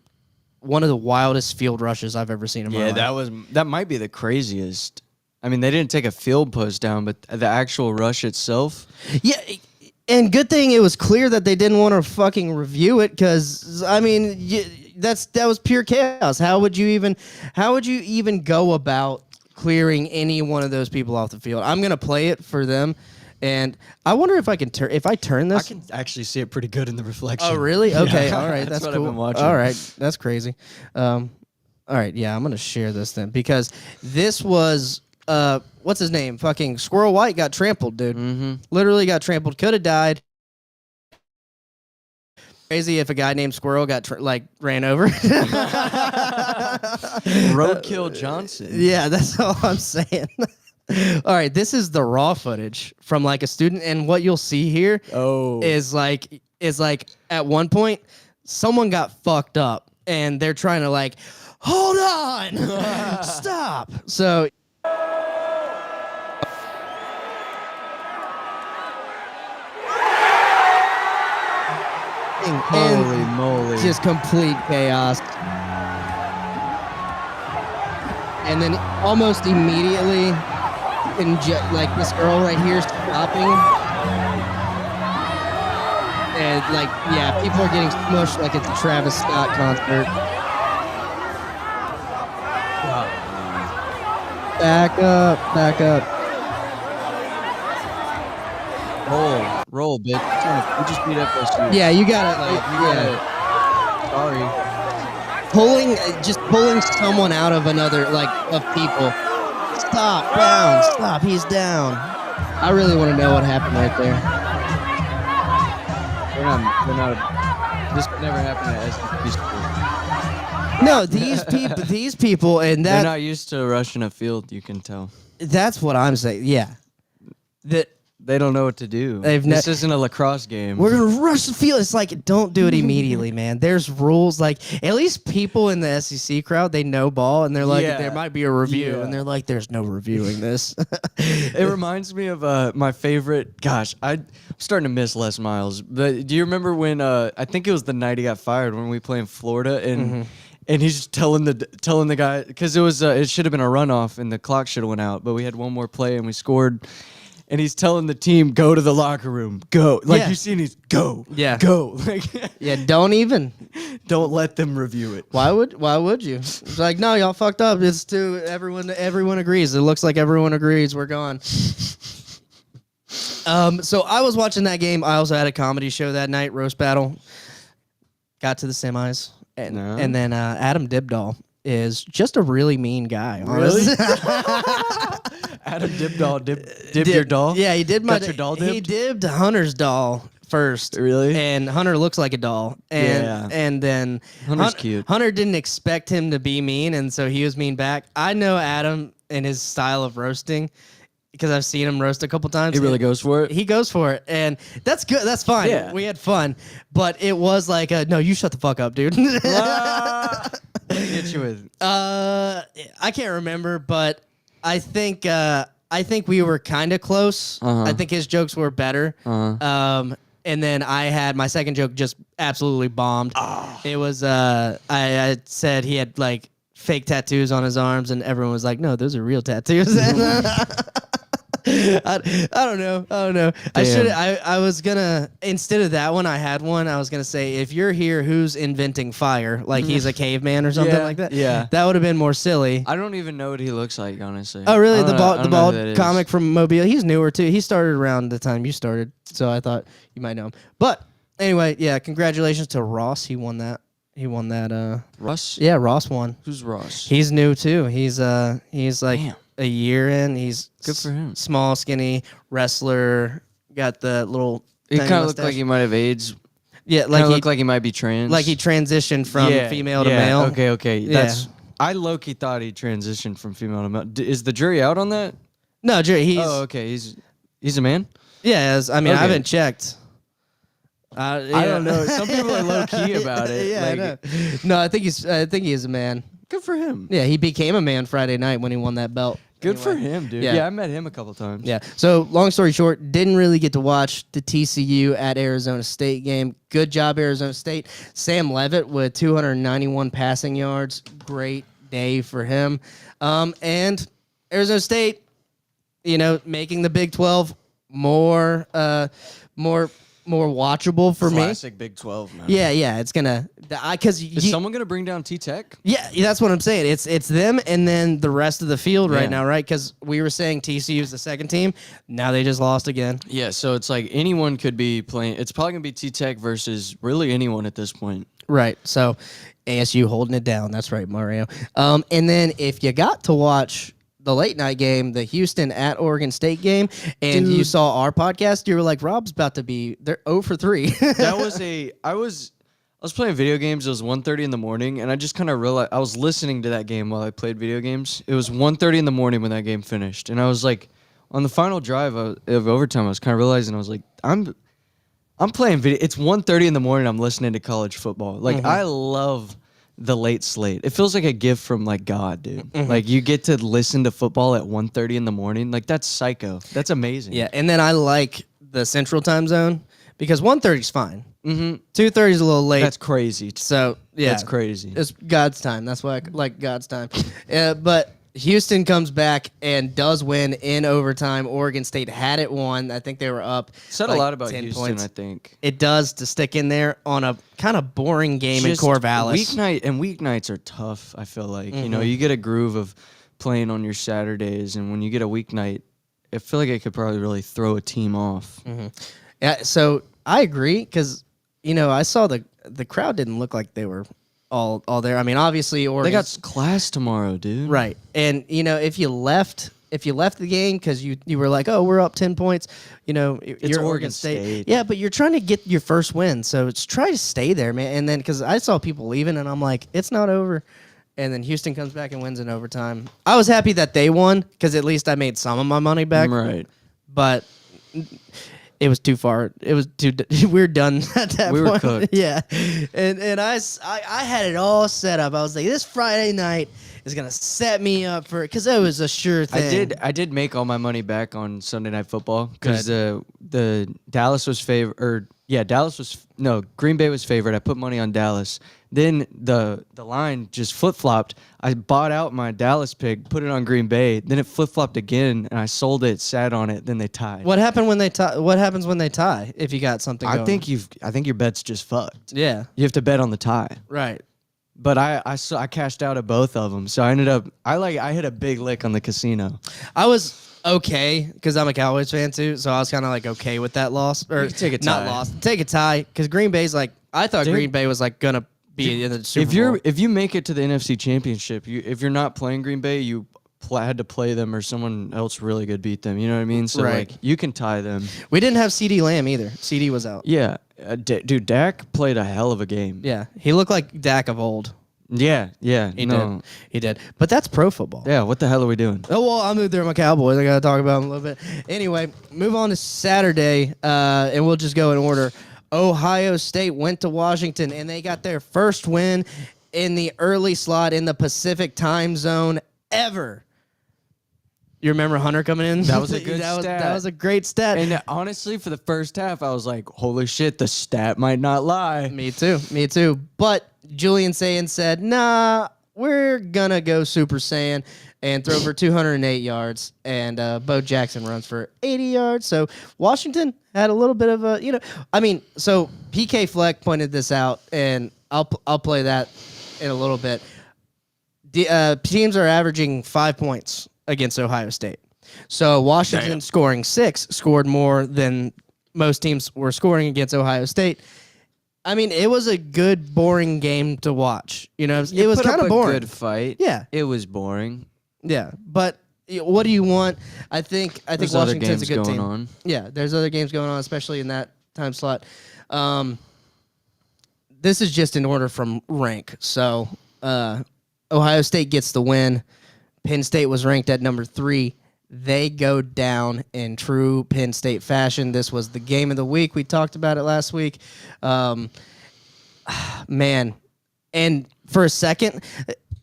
one of the wildest field rushes I've ever seen in my life. That might be the craziest. I mean, they didn't take a field post down, but the actual rush itself. Yeah, and good thing it was clear that they didn't want to fucking review it because, I mean, that was pure chaos. How would you even go about clearing any one of those people off the field? I'm gonna play it for them, and I wonder if I can turn. If I turn this, I can actually see it pretty good in the reflection. Oh, really? Okay, Yeah. all right, that's what cool. I've been watching. All right, that's crazy. All right, yeah, I'm gonna share this then because this was what's his name? Fucking Squirrel White got trampled, dude. Literally got trampled. Could have died. Crazy if a guy named Squirrel got ran over. Roadkill Johnson. Yeah, that's all I'm saying. All right, this is the raw footage from like a student, and what you'll see here is like at one point someone got fucked up, and they're trying to like, hold on, stop. So. Holy moly. Just complete chaos. And then almost immediately, like this girl right here stopping. And like, yeah, people are getting smushed like it's a Travis Scott concert. Back up. Roll, bitch. We just beat FSU. Yeah, you got it. Sorry. Just pulling someone out of another, of people. Stop, down, stop, he's down. I really want to know what happened right there. This could never happen at SDP school. No, these people, and they're not used to rushing a field, you can tell. That's what I'm saying, yeah. They don't know what to do. This isn't a lacrosse game. We're going to rush the field. It's like, don't do it immediately, man. There's rules. Like, at least people in the SEC crowd, they know ball, and they're like, there might be a review. And they're like, there's no reviewing this. It reminds me of my favorite, I'm starting to miss Les Miles. But do you remember when, I think it was the night he got fired when we played in Florida, and he's just telling the guy, because it should have been a runoff, and the clock should have went out, but we had one more play, and we scored. And he's telling the team, go to the locker room, go. Like, you see, he's go, go. Yeah, don't let them review it. Why would you? It's like, no, y'all fucked up. It's too, everyone agrees. It looks like everyone agrees. We're gone. So I was watching that game. I also had a comedy show that night, Roast Battle. Got to the semis. And then Adam Dibdahl is just a really mean guy. Honestly. Really? Adam Dibdahl dibbed your doll? Yeah, he did Got your doll dibbed? He dibbed Hunter's doll first. Really? And Hunter looks like a doll. And then Hunter's cute. Hunter didn't expect him to be mean, and so he was mean back. I know Adam and his style of roasting because I've seen him roast a couple times. He really goes for it? He goes for it, and that's good. That's fine. Yeah. We had fun, but it was like, no, you shut the fuck up, dude. What did he get you with? I can't remember, but I think we were kind of close. I think his jokes were better. And then I had my second joke just absolutely bombed. It was I said he had like fake tattoos on his arms, and everyone was like, "No, those are real tattoos." don't know. I was gonna, instead of that one, I had one. I was gonna say, if you're here, who's inventing fire? Like he's a caveman or something like that. Yeah, that would have been more silly. I don't even know what he looks like, honestly. Oh, really? The bald bald comic from Mobile. He's newer too. He started around the time you started, so I thought you might know him. But anyway, yeah, congratulations to Ross. He won that. Ross? Yeah, Ross won. Who's Ross? He's new too. He's like a year in. He's good for him. Small, skinny wrestler. Got the little. He kind of looked like he might have AIDS. Yeah, like he looked like he might be trans. Like he transitioned from female to male. Okay. Yeah. I low-key thought he transitioned from female to male. Is the jury out on that? No, jury. Okay. He's a man. Yeah, I mean, I haven't checked. I don't know. Some people are low key about it. Yeah, I know. No, I think he is a man. Good for him. Yeah, he became a man Friday night when he won that belt. Good for him, dude. Yeah, I met him a couple times. Yeah. So, long story short, didn't really get to watch the TCU at Arizona State game. Good job, Arizona State. Sam Leavitt with 291 passing yards. Great day for him. And Arizona State, making the Big 12 more watchable for me. Classic Big 12, man. Yeah, it's gonna is someone gonna bring down T-Tech? Yeah, that's what I'm saying. It's them and then the rest of the field right now, right? Because we were saying TCU's the second team. Now they just lost again. Yeah, so it's like anyone could be playing. It's probably gonna be T-Tech versus really anyone at this point. Right. So ASU holding it down. That's right, Mario. And then if you got to watch the late night game, the Houston at Oregon State game, and you saw our podcast, you were like, Rob's about to be, they're 0 for 3. That was I was playing video games. It was 1:30 in the morning, and I just kind of realized I was listening to that game while I played video games. It was 1:30 in the morning when that game finished, and I was like, on the final drive of overtime, I was kind of realizing, I was like, I'm playing video. It's 1:30 in the morning. I'm listening to college football. Like I love the late slate. It feels like a gift from like God, dude. Like you get to listen to football at 1:30 in the morning. Like that's psycho. That's amazing. Yeah, and then I like the Central Time Zone because 1:30 is fine. 2:30 is a little late. That's crazy. So yeah, that's crazy. It's God's time. That's why I like God's time. But Houston comes back and does win in overtime. Oregon State had it won. I think they were up. Said like a lot about 10 Houston, points. I think. It does to stick in there on a kind of boring game in Corvallis. Weeknights are tough, I feel like. You get a groove of playing on your Saturdays, and when you get a weeknight, I feel like it could probably really throw a team off. Yeah, so I agree because, I saw the crowd didn't look like they were all there. I mean, obviously, Oregon. They got class tomorrow, dude. Right. And, if you left the game because you were like, oh, we're up 10 points, you're Oregon State. Yeah, but you're trying to get your first win. So try to stay there, man. And then because I saw people leaving and I'm like, it's not over. And then Houston comes back and wins in overtime. I was happy that they won because at least I made some of my money back. Right. But it was too far. It was too. We were done at that point. We were cooked. Yeah, and I had it all set up. I was like, this Friday night is gonna set me up for it because it was a sure thing. I did make all my money back on Sunday Night Football because the Dallas was favored. Green Bay was favored. I put money on Dallas. Then the line just flip-flopped. I bought out my Dallas pick, put it on Green Bay. Then it flip-flopped again, and I sold it, sat on it. Then they tied. What happened when they tie? What happens when they tie? If you got something going? I think your bet's just fucked. Yeah, you have to bet on the tie. Right. But I cashed out at both of them, so I ended up I hit a big lick on the casino. I was okay because I'm a Cowboys fan too, so I was kind of like okay with that loss or take a tie. Not loss, take a tie because Green Bay's like I thought Green Bay was like gonna be in the Super Bowl. If you make it to the NFC Championship, if you're not playing Green Bay, you had to play them or someone else really good beat them. You know what I mean? So like you can tie them. We didn't have CeeDee Lamb either. CeeDee was out. Yeah, dude, Dak played a hell of a game. Yeah, he looked like Dak of old. Yeah, He did. But that's pro football. Yeah, what the hell are we doing? Oh, well, I moved there with my Cowboys. I got to talk about them a little bit. Anyway, move on to Saturday, and we'll just go in order. Ohio State went to Washington, and they got their first win in the early slot in the Pacific time zone ever. You remember Hunter coming in? That was a good stat. That was a great stat. And honestly, for the first half, I was like, holy shit, the stat might not lie. Me too. But Julian Saiyan said, nah, we're going to go Super Saiyan. and throw for 208 yards, and Bo Jackson runs for 80 yards. So Washington had a little bit of a, so PK Fleck pointed this out, and I'll play that in a little bit. Teams are averaging 5 points against Ohio State. So Washington scoring 6 scored more than most teams were scoring against Ohio State. I mean, it was a good, boring game to watch. It was kind of boring. Good fight. Yeah, it was boring. Yeah, but what do you want? I think Washington's a good team. On. Yeah, there's other games going on, especially in that time slot. This is just in order from rank. So Ohio State gets the win. Penn State was ranked at number 3. They go down in true Penn State fashion. This was the game of the week. We talked about it last week. Man, and for a second,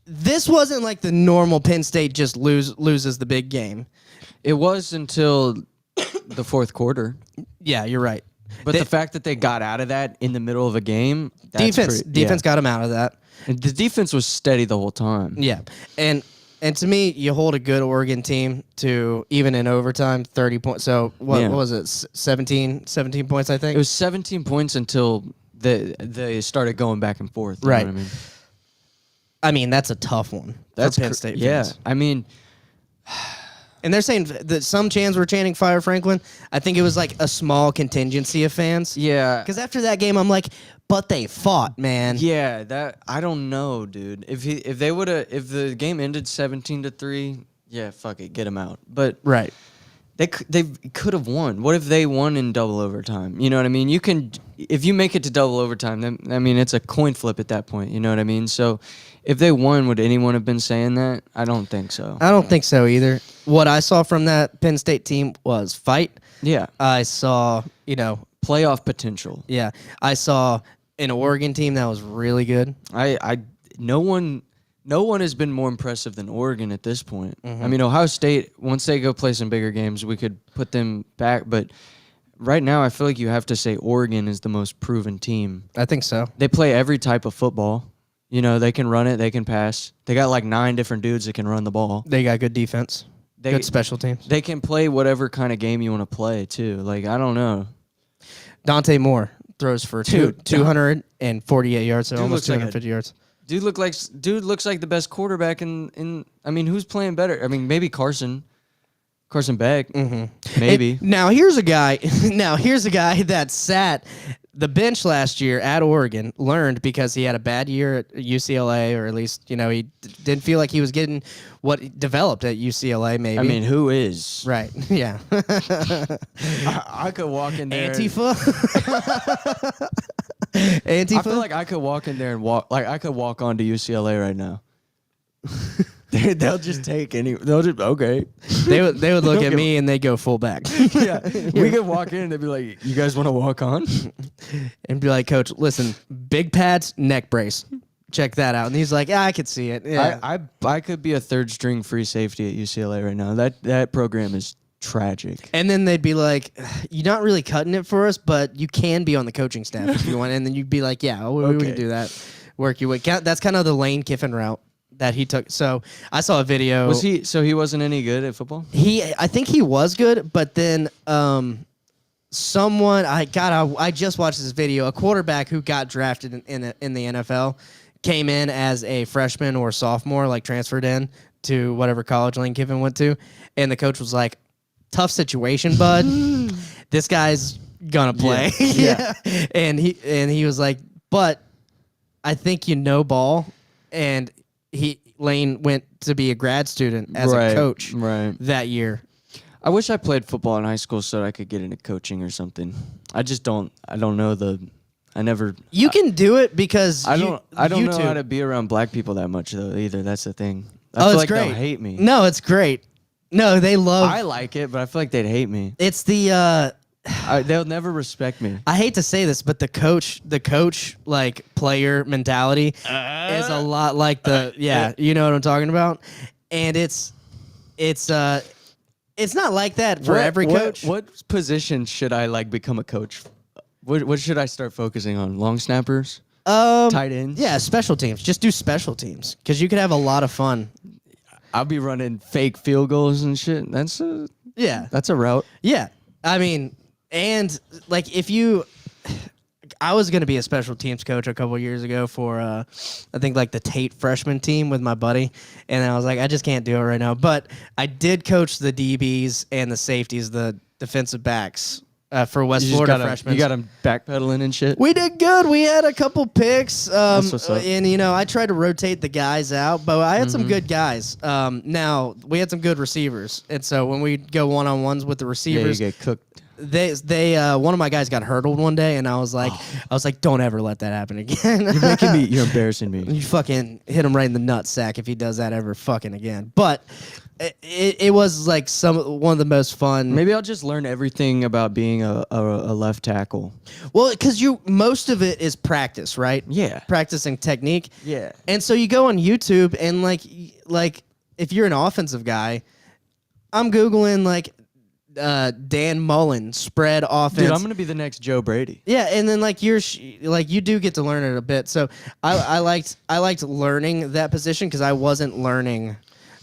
this wasn't like the normal Penn State just loses the big game. It was until the fourth quarter. Yeah, you're right. But the fact that they got out of that in the middle of a game, defense got them out of that. And the defense was steady the whole time. Yeah, and to me, you hold a good Oregon team to, even in overtime, 30 points. So what was it, 17 points, I think? It was 17 points until they started going back and forth. You right. know what I mean, that's a tough one for Penn State fans. Yeah, I mean... And they're saying that some chants were chanting Fire Franklin. I think it was like a small contingency of fans. Yeah. Because after that game, I'm like, but they fought, man. Yeah, that I don't know, dude. If the game ended 17-3, yeah, fuck it, get them out. But right, they could have won. What if they won in double overtime? You know what I mean? If you make it to double overtime, then I mean it's a coin flip at that point. You know what I mean? So if they won, would anyone have been saying that? I don't think so. I don't think so either. What I saw from that Penn State team was fight. Yeah. I saw, playoff potential. Yeah. I saw an Oregon team that was really good. No one has been more impressive than Oregon at this point. Mm-hmm. I mean, Ohio State, once they go play some bigger games, we could put them back. But right now, I feel like you have to say Oregon is the most proven team. I think so. They play every type of football. They can run it, they can pass. They got like 9 different dudes that can run the ball. They got good defense. Good special teams. They can play whatever kind of game you want to play, too. Like, I don't know. Dante Moore throws for 248 yards, so almost 250 yards. Dude looks like the best quarterback in I mean, who's playing better? I mean, maybe Carson Beck. Mm-hmm. Maybe. Now here's a guy that sat the bench last year at Oregon, learned because he had a bad year at UCLA, or at least, he didn't feel like he was getting what developed at UCLA, maybe. I mean, who is? Right, yeah. I could walk in there. Antifa? Antifa? I feel like I could walk in there and I could walk onto UCLA right now. They'll just take okay. They would look at me and they go fullback. Yeah, we could walk in and they'd be like, "You guys want to walk on?" And be like, "Coach, listen, big pads, neck brace, check that out." And he's like, "I could see it." Yeah. I could be a third string free safety at UCLA right now. That program is tragic. And then they'd be like, "You're not really cutting it for us, but you can be on the coaching staff if you want." And then you'd be like, "Yeah, we can do that. Work your way." That's kind of the Lane Kiffin route that he took. So I saw a video. Was he? So he wasn't any good at football? I think he was good, but then someone I just watched this video. A quarterback who got drafted in the NFL came in as a freshman or sophomore, like transferred in to whatever college Lane Kiffin went to, and the coach was like, "Tough situation, bud. This guy's gonna play." Yeah. and he was like, "But I think ball," and Lane went to be a grad student as a coach that year. I wish I played football in high school so I could get into coaching or something. I just don't. I don't know You can do it because I don't know how to be around black people that much though either. That's the thing. I feel it's like great. They'll hate me. No, it's great. No, they love. I like it, but I feel like they'd hate me. It's the. They'll never respect me. I hate to say this, but the coach like player mentality is a lot like you know what I'm talking about, and it's not like that for every coach. What position should I become a coach? What should I start focusing on? Long snappers, tight ends. Yeah, special teams. Just do special teams because you could have a lot of fun. I'll be running fake field goals and shit. That's a route. Yeah. I mean, and like I was going to be a special teams coach a couple years ago for, I think, like the Tate freshman team with my buddy. And I was like, I just can't do it right now. But I did coach the DBs and the safeties, the defensive backs for West Florida freshmen. You got them backpedaling and shit? We did good. We had a couple picks. That's what's up. And, I tried to rotate the guys out, but I had some good guys. Now, we had some good receivers. And so when we go one-on-ones with the receivers, you get cooked. They one of my guys got hurdled one day, and I was like, don't ever let that happen again. You're embarrassing me. You fucking hit him right in the nutsack if he does that ever fucking again. But it was like one of the most fun. Maybe I'll just learn everything about being a left tackle. Well, because most of it is practice, right? Yeah, practicing technique. Yeah, and so you go on YouTube and like if you're an offensive guy, I'm googling like Dan Mullen spread offense. Dude, I'm gonna be the next Joe Brady. Yeah, and then you do get to learn it a bit. So I liked learning that position because I wasn't learning.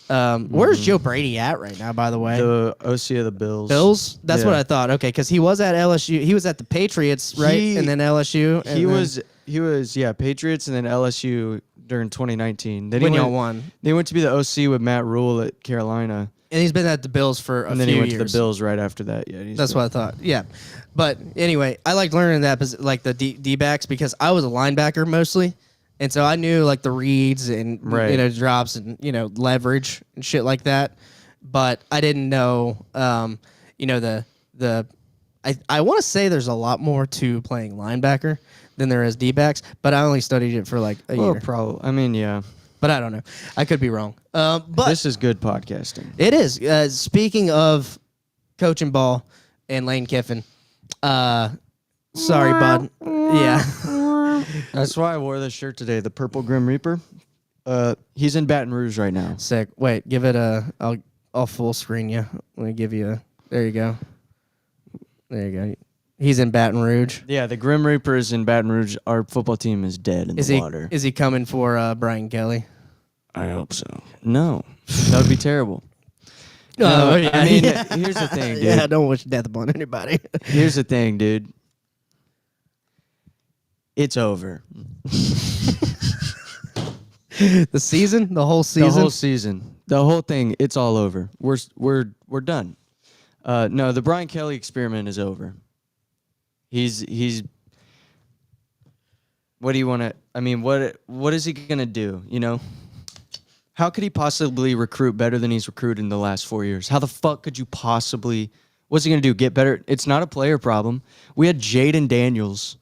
Where's Joe Brady at right now? By the way, the OC of the Bills. Bills. That's what I thought. Okay, because he was at LSU. He was at the Patriots, right? And then LSU. He was Patriots and then LSU during 2019. When y'all won. They went to be the OC with Matt Rule at Carolina. And he's been at the Bills for a few years. And then he went to the Bills right after that. Yeah, that's what I thought. Yeah, but anyway, I like learning that like the D-backs because I was a linebacker mostly, and so I knew like the reads and drops and leverage and shit like that. But I didn't know I want to say there's a lot more to playing linebacker than there is D-backs, but I only studied it for like a year. Probably. I mean, yeah. But I don't know. I could be wrong. But this is good podcasting. It is. Speaking of coaching ball and Lane Kiffin, sorry, bud. Yeah. That's why I wore this shirt today, the Purple Grim Reaper. He's in Baton Rouge right now. Sick. Wait, give it I'll full screen you. Let me give you there you go. There you go. He's in Baton Rouge. Yeah, the Grim Reaper is in Baton Rouge. Our football team is dead in the water. Is he coming for Brian Kelly? I hope so. No, that would be terrible. No, I mean, here's the thing, dude. Yeah, don't wish death upon anybody. Here's the thing, dude. It's over. The season, the whole season, the whole thing. It's all over. We're done. No, the Brian Kelly experiment is over. He's. What do you want to? I mean, what is he gonna do? How could he possibly recruit better than he's recruited in the last 4 years? How the fuck could you possibly? What's he gonna do? Get better? It's not a player problem. We had Jaden Daniels,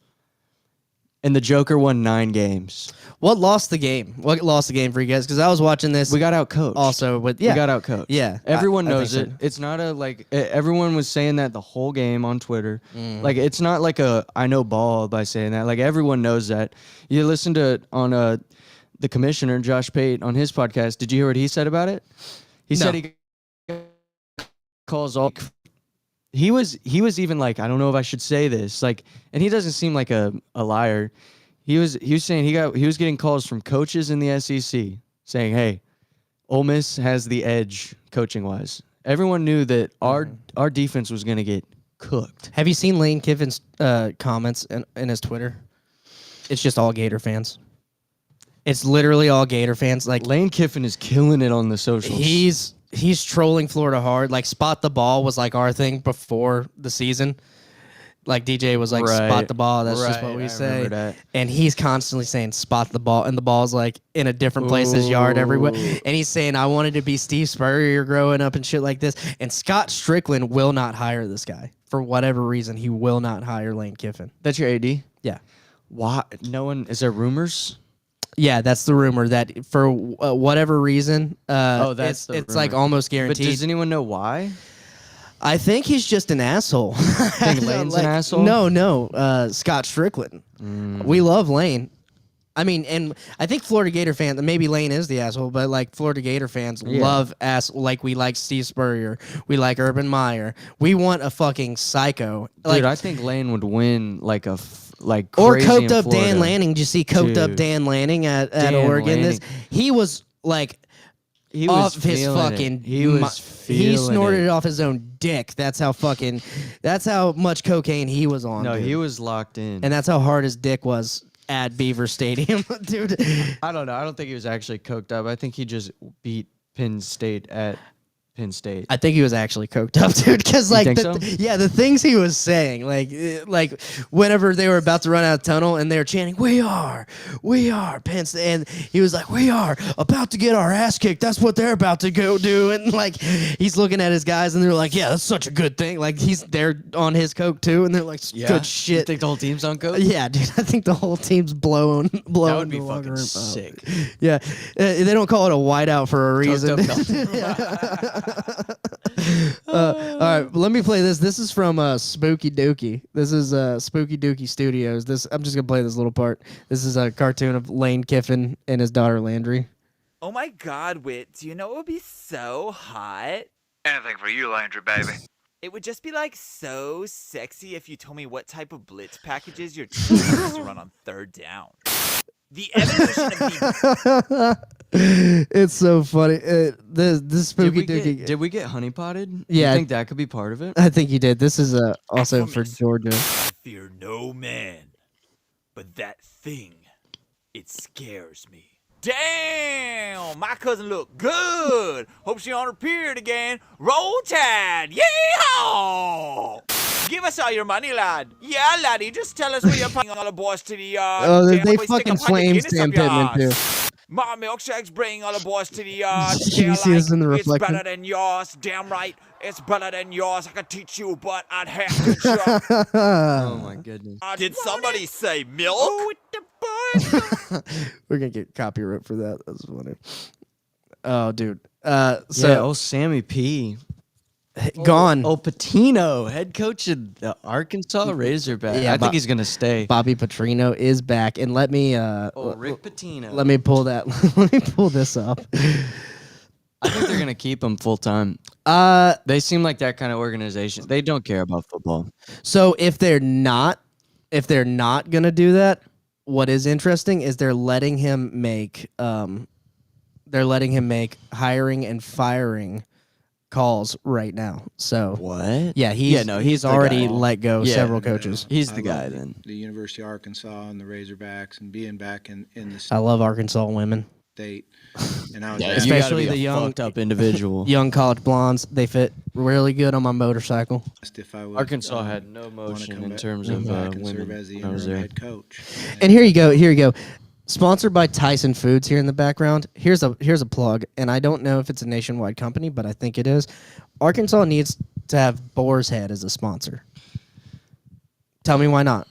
and the Joker won 9 games. What lost the game? What lost the game for you guys? Because I was watching this. We got outcoached. Also, we got outcoached. Yeah, everyone knows it. So. It's not everyone was saying that the whole game on Twitter. Like it's not like I know ball by saying that. Like everyone knows that. You listen to on the commissioner Josh Pate on his podcast. Did you hear what he said about it? He said he calls all. He was even like, I don't know if I should say this, like, and he doesn't seem like a liar. He was saying he was getting calls from coaches in the SEC saying, "Hey, Ole Miss has the edge coaching wise." Everyone knew that our defense was going to get cooked. Have you seen Lane Kiffin's comments in his Twitter? It's just all Gator fans. It's literally all Gator fans. Like Lane Kiffin is killing it on the socials. He's trolling Florida hard. Like spot the ball was like our thing before the season. Like DJ was like spot the ball. That's just what we say. And he's constantly saying spot the ball, and the ball's like in a different place, his yard everywhere. And he's saying I wanted to be Steve Spurrier growing up and shit like this. And Scott Strickland will not hire this guy for whatever reason. He will not hire Lane Kiffin. That's your AD? Yeah. Why? No one. Is there rumors? Yeah, that's the rumor that for whatever reason, it's rumor. Like almost guaranteed. But does anyone know why? I think he's just an asshole. Think Lane's an asshole? No, Scott Strickland. We love Lane. I mean, and I think Florida Gator fans, maybe Lane is the asshole, but like Florida Gator fans love like we like Steve Spurrier, we like Urban Meyer. We want a fucking psycho. Dude, I think Lane would win like a crazy or coked up Florida. Dan Lanning. Did you see coked up Dan Lanning at Oregon? He was like He was off his feeling fucking. it. He snorted it. it off his own dick. That's how much cocaine he was on. No, dude. he was locked in. And that's how hard his dick was at Beaver Stadium, dude. I don't know. I don't think he was actually coked up. I think he just beat Penn State at Penn State. I think he was actually coked up, dude. Because like, think so? the things he was saying, like whenever they were about to run out of tunnel and they were chanting, we are Penn State," and he was like, "We are about to get our ass kicked. That's what they're about to go do." And like, he's looking at his guys, and they're like, "Yeah, that's such a good thing." Like they're on his coke too, and they're like, "Good shit." You think the whole team's on coke? Yeah, dude. I think the whole team's blowing. That would be fucking sick. Yeah, they don't call it a whiteout for a reason. All right, let me play this. This is from Spooky Dookie. This is Spooky Dookie Studios. I'm just gonna play this little part. This is a cartoon of Lane Kiffin and his daughter Landry. Oh my God, Whit! Do you know what would be so hot? Anything for you, Landry, baby. It would just be like so sexy if you told me what type of blitz packages your team has to run on third down. The evolution of the It's so funny. This Spooky Dookie. Did we get honey potted? Yeah. You think that could be part of it? I think you did. This is also for Georgia. I fear no man, but that thing, it scares me. Damn, my cousin look good. Hope she on her period again. Roll Tide, yeehaw! Give us all your money, lad. Yeah, laddie, just tell us where you're putting all the boys to the yard. Oh, Damn, they boy, stick fucking a pocket flame Guinness Sam up your Pittman arse. too. My milkshake's bringing all the boys to the yard. You see this in the It's reflection? better than yours. Damn right, it's better than yours. I could teach you, but I'd have to jump. Oh my goodness. Did somebody say milk? Oh, We're gonna get copyright for that. That's funny. Oh, dude. So Sammy P. Gone. Oh, Patino, head coach of the Arkansas Razorback. Yeah, I think he's gonna stay. Bobby Petrino is back, and let me. Rick Pitino. Let me pull that. Let me pull this up. I think they're gonna keep him full time. They seem like that kind of organization. They don't care about football. So if they're not gonna do that, what is interesting is they're letting him make hiring and firing calls right now. So what? Yeah, he's already let go several coaches. He's the guy then. The University of Arkansas and the Razorbacks and being back in the I love Arkansas women. state. And I was Especially the young fucked up individual. young college blondes. They fit really good on my motorcycle. if I would, Arkansas had no motion in terms of women women as the when I was interim there. head coach. And here you go. Sponsored by Tyson Foods here in the background. Here's a plug, and I don't know if it's a nationwide company, but I think it is. Arkansas needs to have Boar's Head as a sponsor. Tell me why not.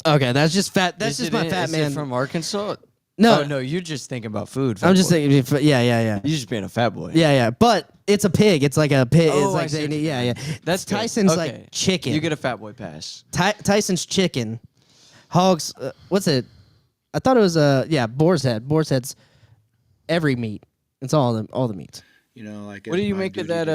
Okay, that's just fat. That's just my fat man from Arkansas. No, no, you're just thinking about food. I'm just thinking. Yeah. You're just being a fat boy. Yeah. But it's a pig. It's like a pig. Oh, it's like I see what you yeah. That's good. Tyson's Okay. like chicken. You get a fat boy pass. Tyson's chicken. Hogs. What's it? I thought it was Boar's Head. Boar's Head's every meat. It's all the meats. You know, like What do you make of that?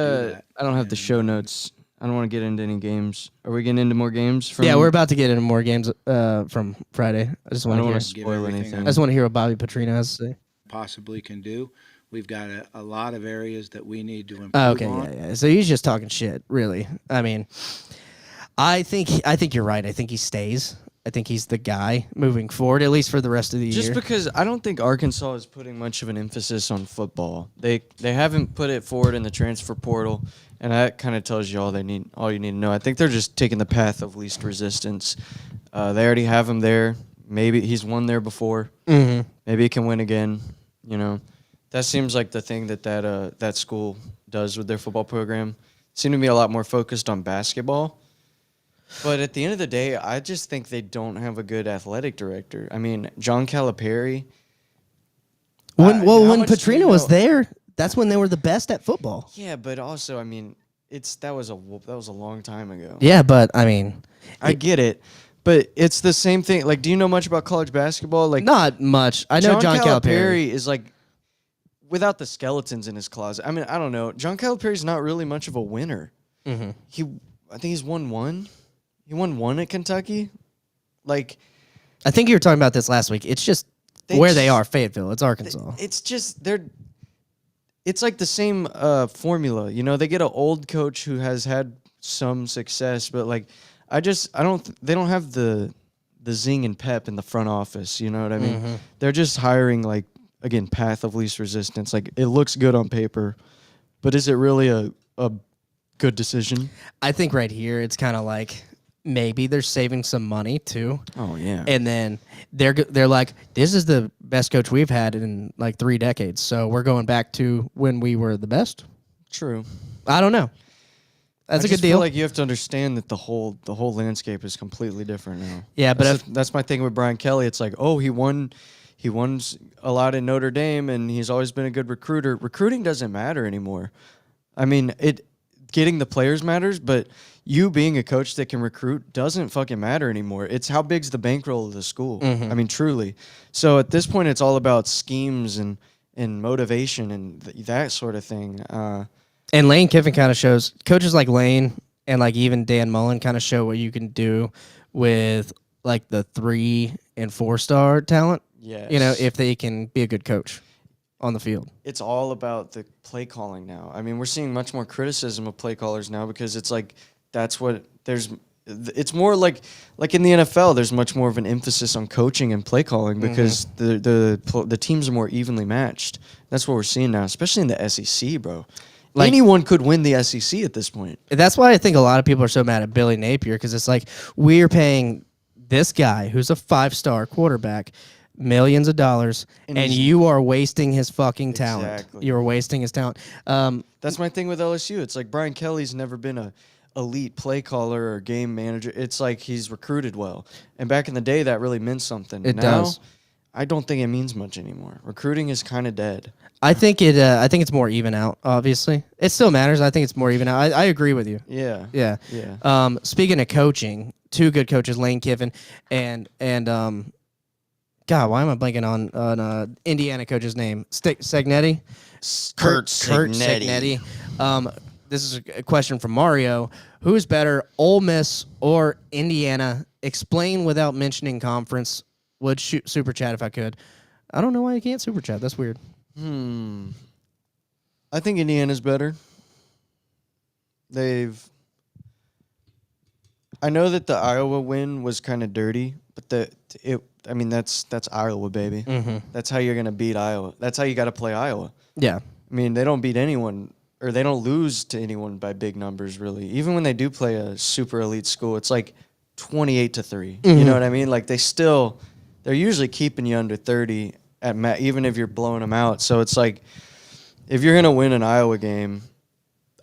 I don't have the show notes. I don't want to get into any games. Are we getting into more games? From Yeah, we're about to get into more games from Friday. I just want to hear. spoil anything. I just want to hear what Bobby Petrino has to say. possibly can do. We've got a lot of areas that we need to improve Okay, on. yeah. So he's just talking shit, really. I mean, I think you're right. I think he stays. I think he's the guy moving forward, at least for the rest of the year. Just because I don't think Arkansas is putting much of an emphasis on football. They haven't put it forward in the transfer portal, and that kind of tells you all you need to know. I think they're just taking the path of least resistance. They already have him there. Maybe he's won there before. Mm-hmm. Maybe he can win again. You know, that seems like the thing that school does with their football program. Seem to be a lot more focused on basketball. But at the end of the day, I just think they don't have a good athletic director. I mean, John Calipari. When Petrino was there, that's when they were the best at football. Yeah, but also, I mean, that was a long time ago. Yeah, but I mean, I get it, but it's the same thing. Like, do you know much about college basketball? Like, not much. I know John Calipari is like, without the skeletons in his closet. I mean, I don't know. John Calipari's not really much of a winner. Mm-hmm. I think he's won one. He won one at Kentucky. Like, I think you were talking about this last week. It's just where they are, Fayetteville. It's Arkansas. It's just it's like the same formula. You know, they get an old coach who has had some success, but like they don't have the zing and pep in the front office. You know what I mean? Mhm. They're just hiring like, again, path of least resistance. Like, it looks good on paper, but is it really a good decision? I think right here it's kind of like maybe they're saving some money too. Oh yeah. And then they're like, this is the best coach we've had in like 3 decades, so we're going back to when we were the best. True. I don't know. That's I a good just deal. feel like you have to understand that the whole landscape is completely different now. Yeah, but that's my thing with Brian Kelly. It's like, oh, he won a lot in Notre Dame, and he's always been a good recruiter. Recruiting doesn't matter anymore. I mean, getting the players matters, but you being a coach that can recruit doesn't fucking matter anymore. It's how big's the bankroll of the school. Mhm. I mean, truly. So at this point, it's all about schemes and motivation and that sort of thing. And Lane Kiffin kind of shows, coaches like Lane and like even Dan Mullen kind of show what you can do with like the 3 and 4-star talent. Yes. You know, if they can be a good coach on the field. It's all about the play calling now. I mean, we're seeing much more criticism of play callers now because it's like it's more like in the NFL, there's much more of an emphasis on coaching and play calling because the teams are more evenly matched. That's what we're seeing now, especially in the SEC, bro. Like, anyone could win the SEC at this point. That's why I think a lot of people are so mad at Billy Napier, because it's like, we're paying this guy who's a 5-star quarterback millions of dollars, and you are wasting his fucking talent. Exactly. You're wasting his talent. That's my thing with LSU. It's like Brian Kelly's never been a elite play caller or game manager. It's like he's recruited well. And back in the day, that really meant something. It now, does. I don't think it means much anymore. Recruiting is kind of dead. I think it's more even out. Obviously, it still matters. I think it's more even out. I agree with you. Yeah. Yeah. Yeah. Speaking of coaching, 2 good coaches, Lane Kiffin and God, why am I blanking on Indiana coach's name? Segnetti? Kurt Segnetti. This is a question from Mario. Who's better, Ole Miss or Indiana? Explain without mentioning conference. Would super chat if I could. I don't know why you can't super chat. That's weird. I think Indiana's better. I know that the Iowa win was kind of dirty, but that's Iowa, baby. Mhm. That's how you're gonna beat Iowa. That's how you got to play Iowa. Yeah. I mean, they don't beat anyone, or they don't lose to anyone by big numbers, really. Even when they do play a super elite school, it's like 28-3. You know what I mean? Like, they're usually keeping you under 30 at even if you're blowing them out. So it's like, if you're gonna win an Iowa game,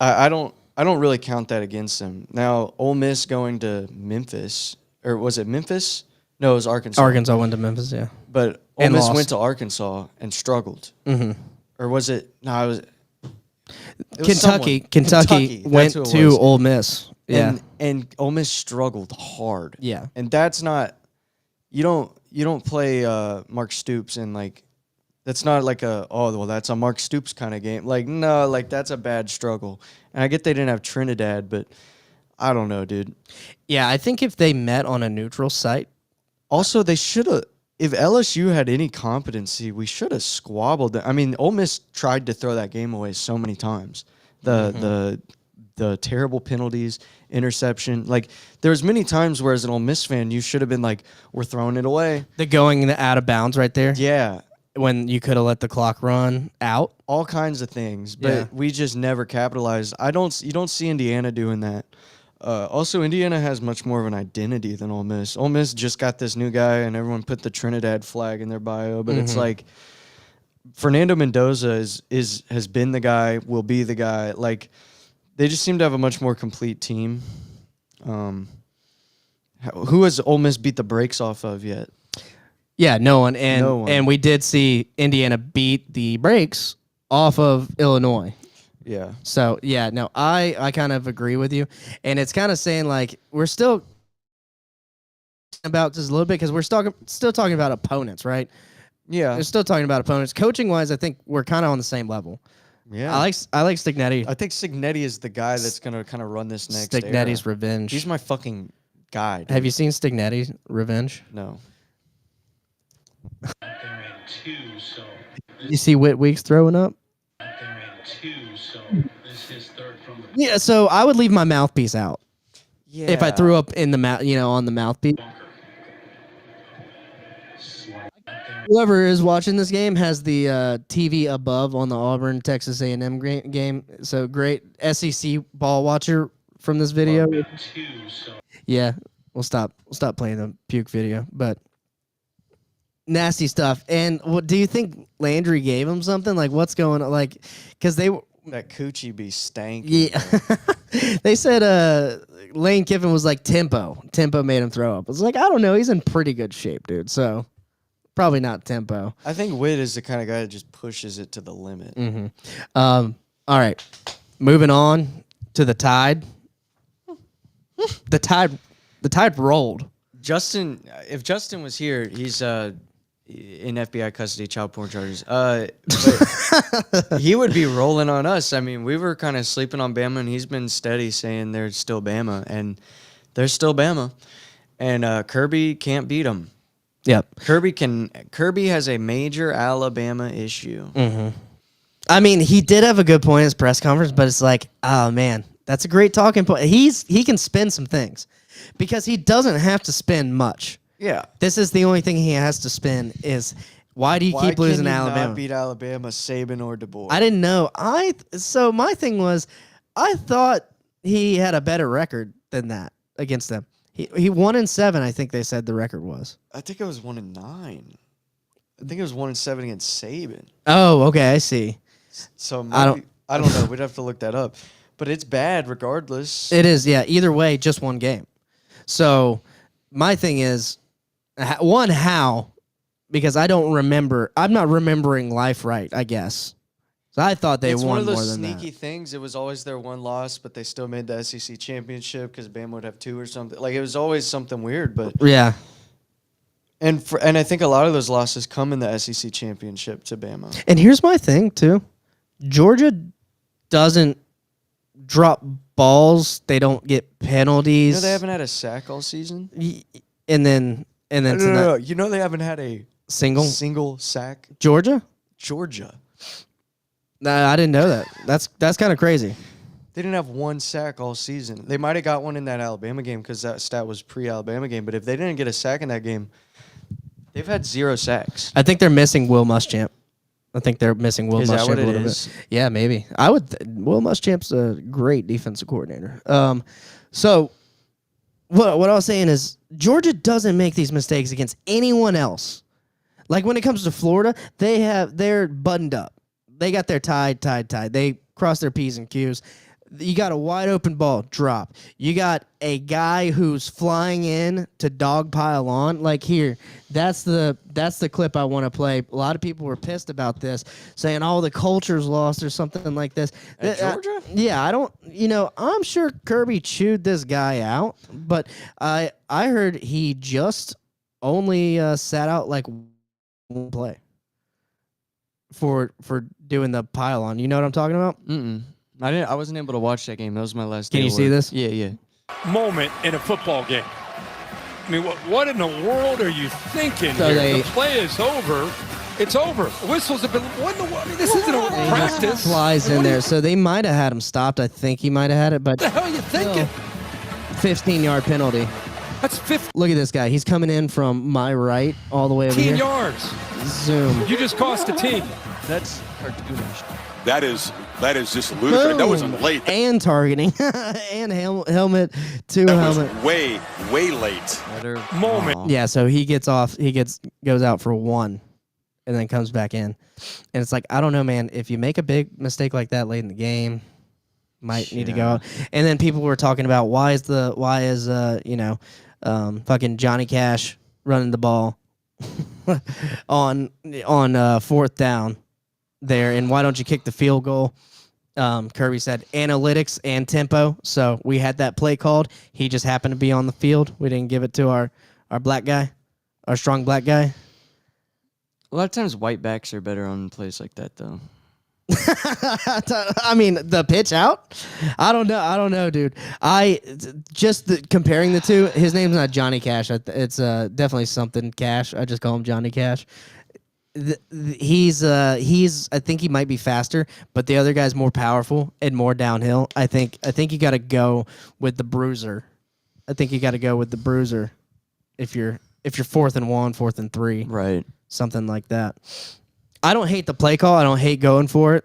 I don't really count that against them. Now, Ole Miss going to Memphis, or was it Memphis? No, it was Arkansas. Arkansas went to Memphis, yeah. But Ole And Miss lost. went to Arkansas and struggled. Mhm. Or was it? No, it was Kentucky Kentucky went that's who it to was. Ole Miss. Yeah. And Ole Miss struggled hard. Yeah. And that's not, you don't play Mark Stoops and like, that's not like that's a Mark Stoops kind of game. Like, no, like that's a bad struggle. And I get they didn't have Trinidad, but I don't know, dude. Yeah, I think if they met on a neutral site. Also, they should have, if LSU had any competency, we should have squabbled them. I mean, Ole Miss tried to throw that game away so many times. The terrible penalties, interception. Like, there was many times where as an Ole Miss fan, you should have been like, we're throwing it away. The going out of bounds right there. Yeah. When you could have let the clock run out. All kinds of things, but Yeah. we just never capitalized. You don't see Indiana doing that. Also, Indiana has much more of an identity than Ole Miss. Ole Miss just got this new guy, and everyone put the Trinidad flag in their bio. But it's like Fernando Mendoza has been the guy, will be the guy. Like, they just seem to have a much more complete team. Who has Ole Miss beat the brakes off of yet? Yeah, no one. And No one. and we did see Indiana beat the brakes off of Illinois. Yeah. So yeah, no, I kind of agree with you, and it's kind of saying like we're still about just a little bit because we're still talking about opponents, right? Yeah. We're still talking about opponents. Coaching wise, I think we're kind of on the same level. Yeah. I like Stignetti. I think Signetti is the guy that's gonna kind of run this next. Stignetti's era. Revenge. He's my fucking guy. Dude. Have you seen Stignetti's Revenge? No. You see Whit Weeks throwing up? Yeah, so I would leave my mouthpiece out. Yeah. If I threw up in the mouth, on the mouthpiece. Whoever is watching this game has the TV above on the Auburn Texas A&M game. So great SEC ball watcher from this video. Yeah, we'll stop playing the puke video, but nasty stuff. And what do you think Landry gave him something? Like what's going on? Like, because they that coochie be stank. Yeah, they said Lane Kiffin was like tempo. Tempo made him throw up. I was like, I don't know. He's in pretty good shape, dude. So probably not tempo. I think Witt is the kind of guy that just pushes it to the limit. Mm-hmm. All right, moving on to the Tide. The Tide rolled. If Justin was here, he's in FBI custody, child porn charges. He would be rolling on us. I mean, we were kind of sleeping on Bama, and he's been steady saying they're still Bama, and they're still Bama. And Kirby can't beat them. Yep. Kirby has a major Alabama issue. Mm-hmm. I mean, he did have a good point in his press conference, but it's like, oh man, that's a great talking point. He can spin some things because he doesn't have to spin much. Yeah. This is the only thing he has to spin is why do you keep losing to Alabama? Not beat Alabama, Saban or DeBoer? I didn't know. So my thing was, I thought he had a better record than that against them. He 1-7. I think they said the record was. I think it was 1-9. I think it was 1-7 against Saban. Oh, okay, I see. So maybe, I don't know. We'd have to look that up. But it's bad regardless. It is, yeah. Either way, just one game. So my thing is, how? Because I don't remember. I'm not remembering life right, I guess. So I thought they won more than that. It's one of those sneaky things. It was always their one loss, but they still made the SEC championship because Bama would have 2 or something. Like, it was always something weird, but... Yeah. And I think a lot of those losses come in the SEC championship to Bama. And here's my thing, too. Georgia doesn't drop balls. They don't get penalties. You know they haven't had a sack all season? And then No. You know they haven't had a single sack? Georgia? Georgia. Nah, I didn't know that. That's kind of crazy. They didn't have one sack all season. They might have got one in that Alabama game because that stat was pre-Alabama game. But if they didn't get a sack in that game, they've had 0 sacks. I think they're missing Will Muschamp. Is that what it is? Bit. Yeah, maybe. Will Muschamp's a great defensive coordinator. So what I was saying is Georgia doesn't make these mistakes against anyone else. Like when it comes to Florida, they're buttoned up. They got their tied. They cross their P's and Q's. You got a wide open ball, drop. You got a guy who's flying in to dogpile on. Like here, that's the clip I want to play. A lot of people were pissed about this, saying, "Oh, the culture's lost" or something like this. At Georgia? Yeah, I don't. I'm sure Kirby chewed this guy out, but I heard he just only sat out like one play for doing the pile on. You know what I'm talking about? Mm-mm. I wasn't able to watch that game. That was my last day. Can you see this? Yeah. Moment in a football game. I mean, what in the world are you thinking So here? The play is over. It's over. Whistles have been. I mean, this isn't a practice. Flies in there, so they might have had him stopped. I think he might have had it, but What the hell are you thinking? 15-yard penalty. That's 15 Look at this guy. He's coming in from my right all the way over here. yards. Zoom. You just cost a team. That's cartoonish. That is just ludicrous. That wasn't late. And targeting. And helmet to That helmet. was way late. Moment. Yeah, so he gets off. Goes out for 1 and then comes back in. And it's like, I don't know, man. If you make a big mistake like that late in the game, might need to go out. And then people were talking about why is fucking Johnny Cash running the ball on 4th down there, and why don't you kick the field goal? Kirby said analytics and tempo. So we had that play called. He just happened to be on the field. We didn't give it to our black guy, our strong black guy. A lot of times white backs are better on plays like that, though. I mean, the pitch out? I don't know, dude. Comparing the two, his name's not Johnny Cash. It's definitely something Cash. I just call him Johnny Cash. He's I think he might be faster, but the other guy's more powerful and more downhill. I think you got to go with the bruiser. I think you got to go with the bruiser if you're 4th and 1, 4th and 3, right? Something like that. I don't hate the play call. I don't hate going for it.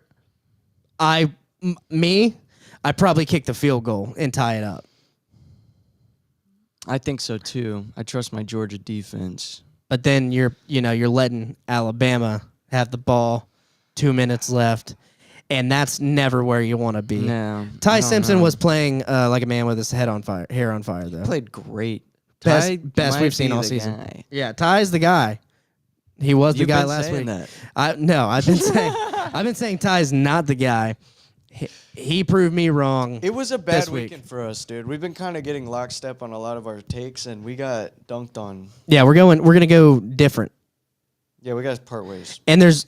I probably kick the field goal and tie it up. I think so too. I trust my Georgia defense. But then you're letting Alabama have the ball, 2 minutes left, and that's never where you want to be. No, Ty Simpson was playing like a man with his hair on fire though. Played great. Best we've seen all season. Guy. Yeah, Ty's the guy. He was the guy last week. That. I've been saying Ty's not the guy. He proved me wrong. It was a bad weekend for us, dude. We've been kind of getting lockstep on a lot of our takes, and we got dunked on. Yeah, we're gonna go different. Yeah, we got to part ways. And there's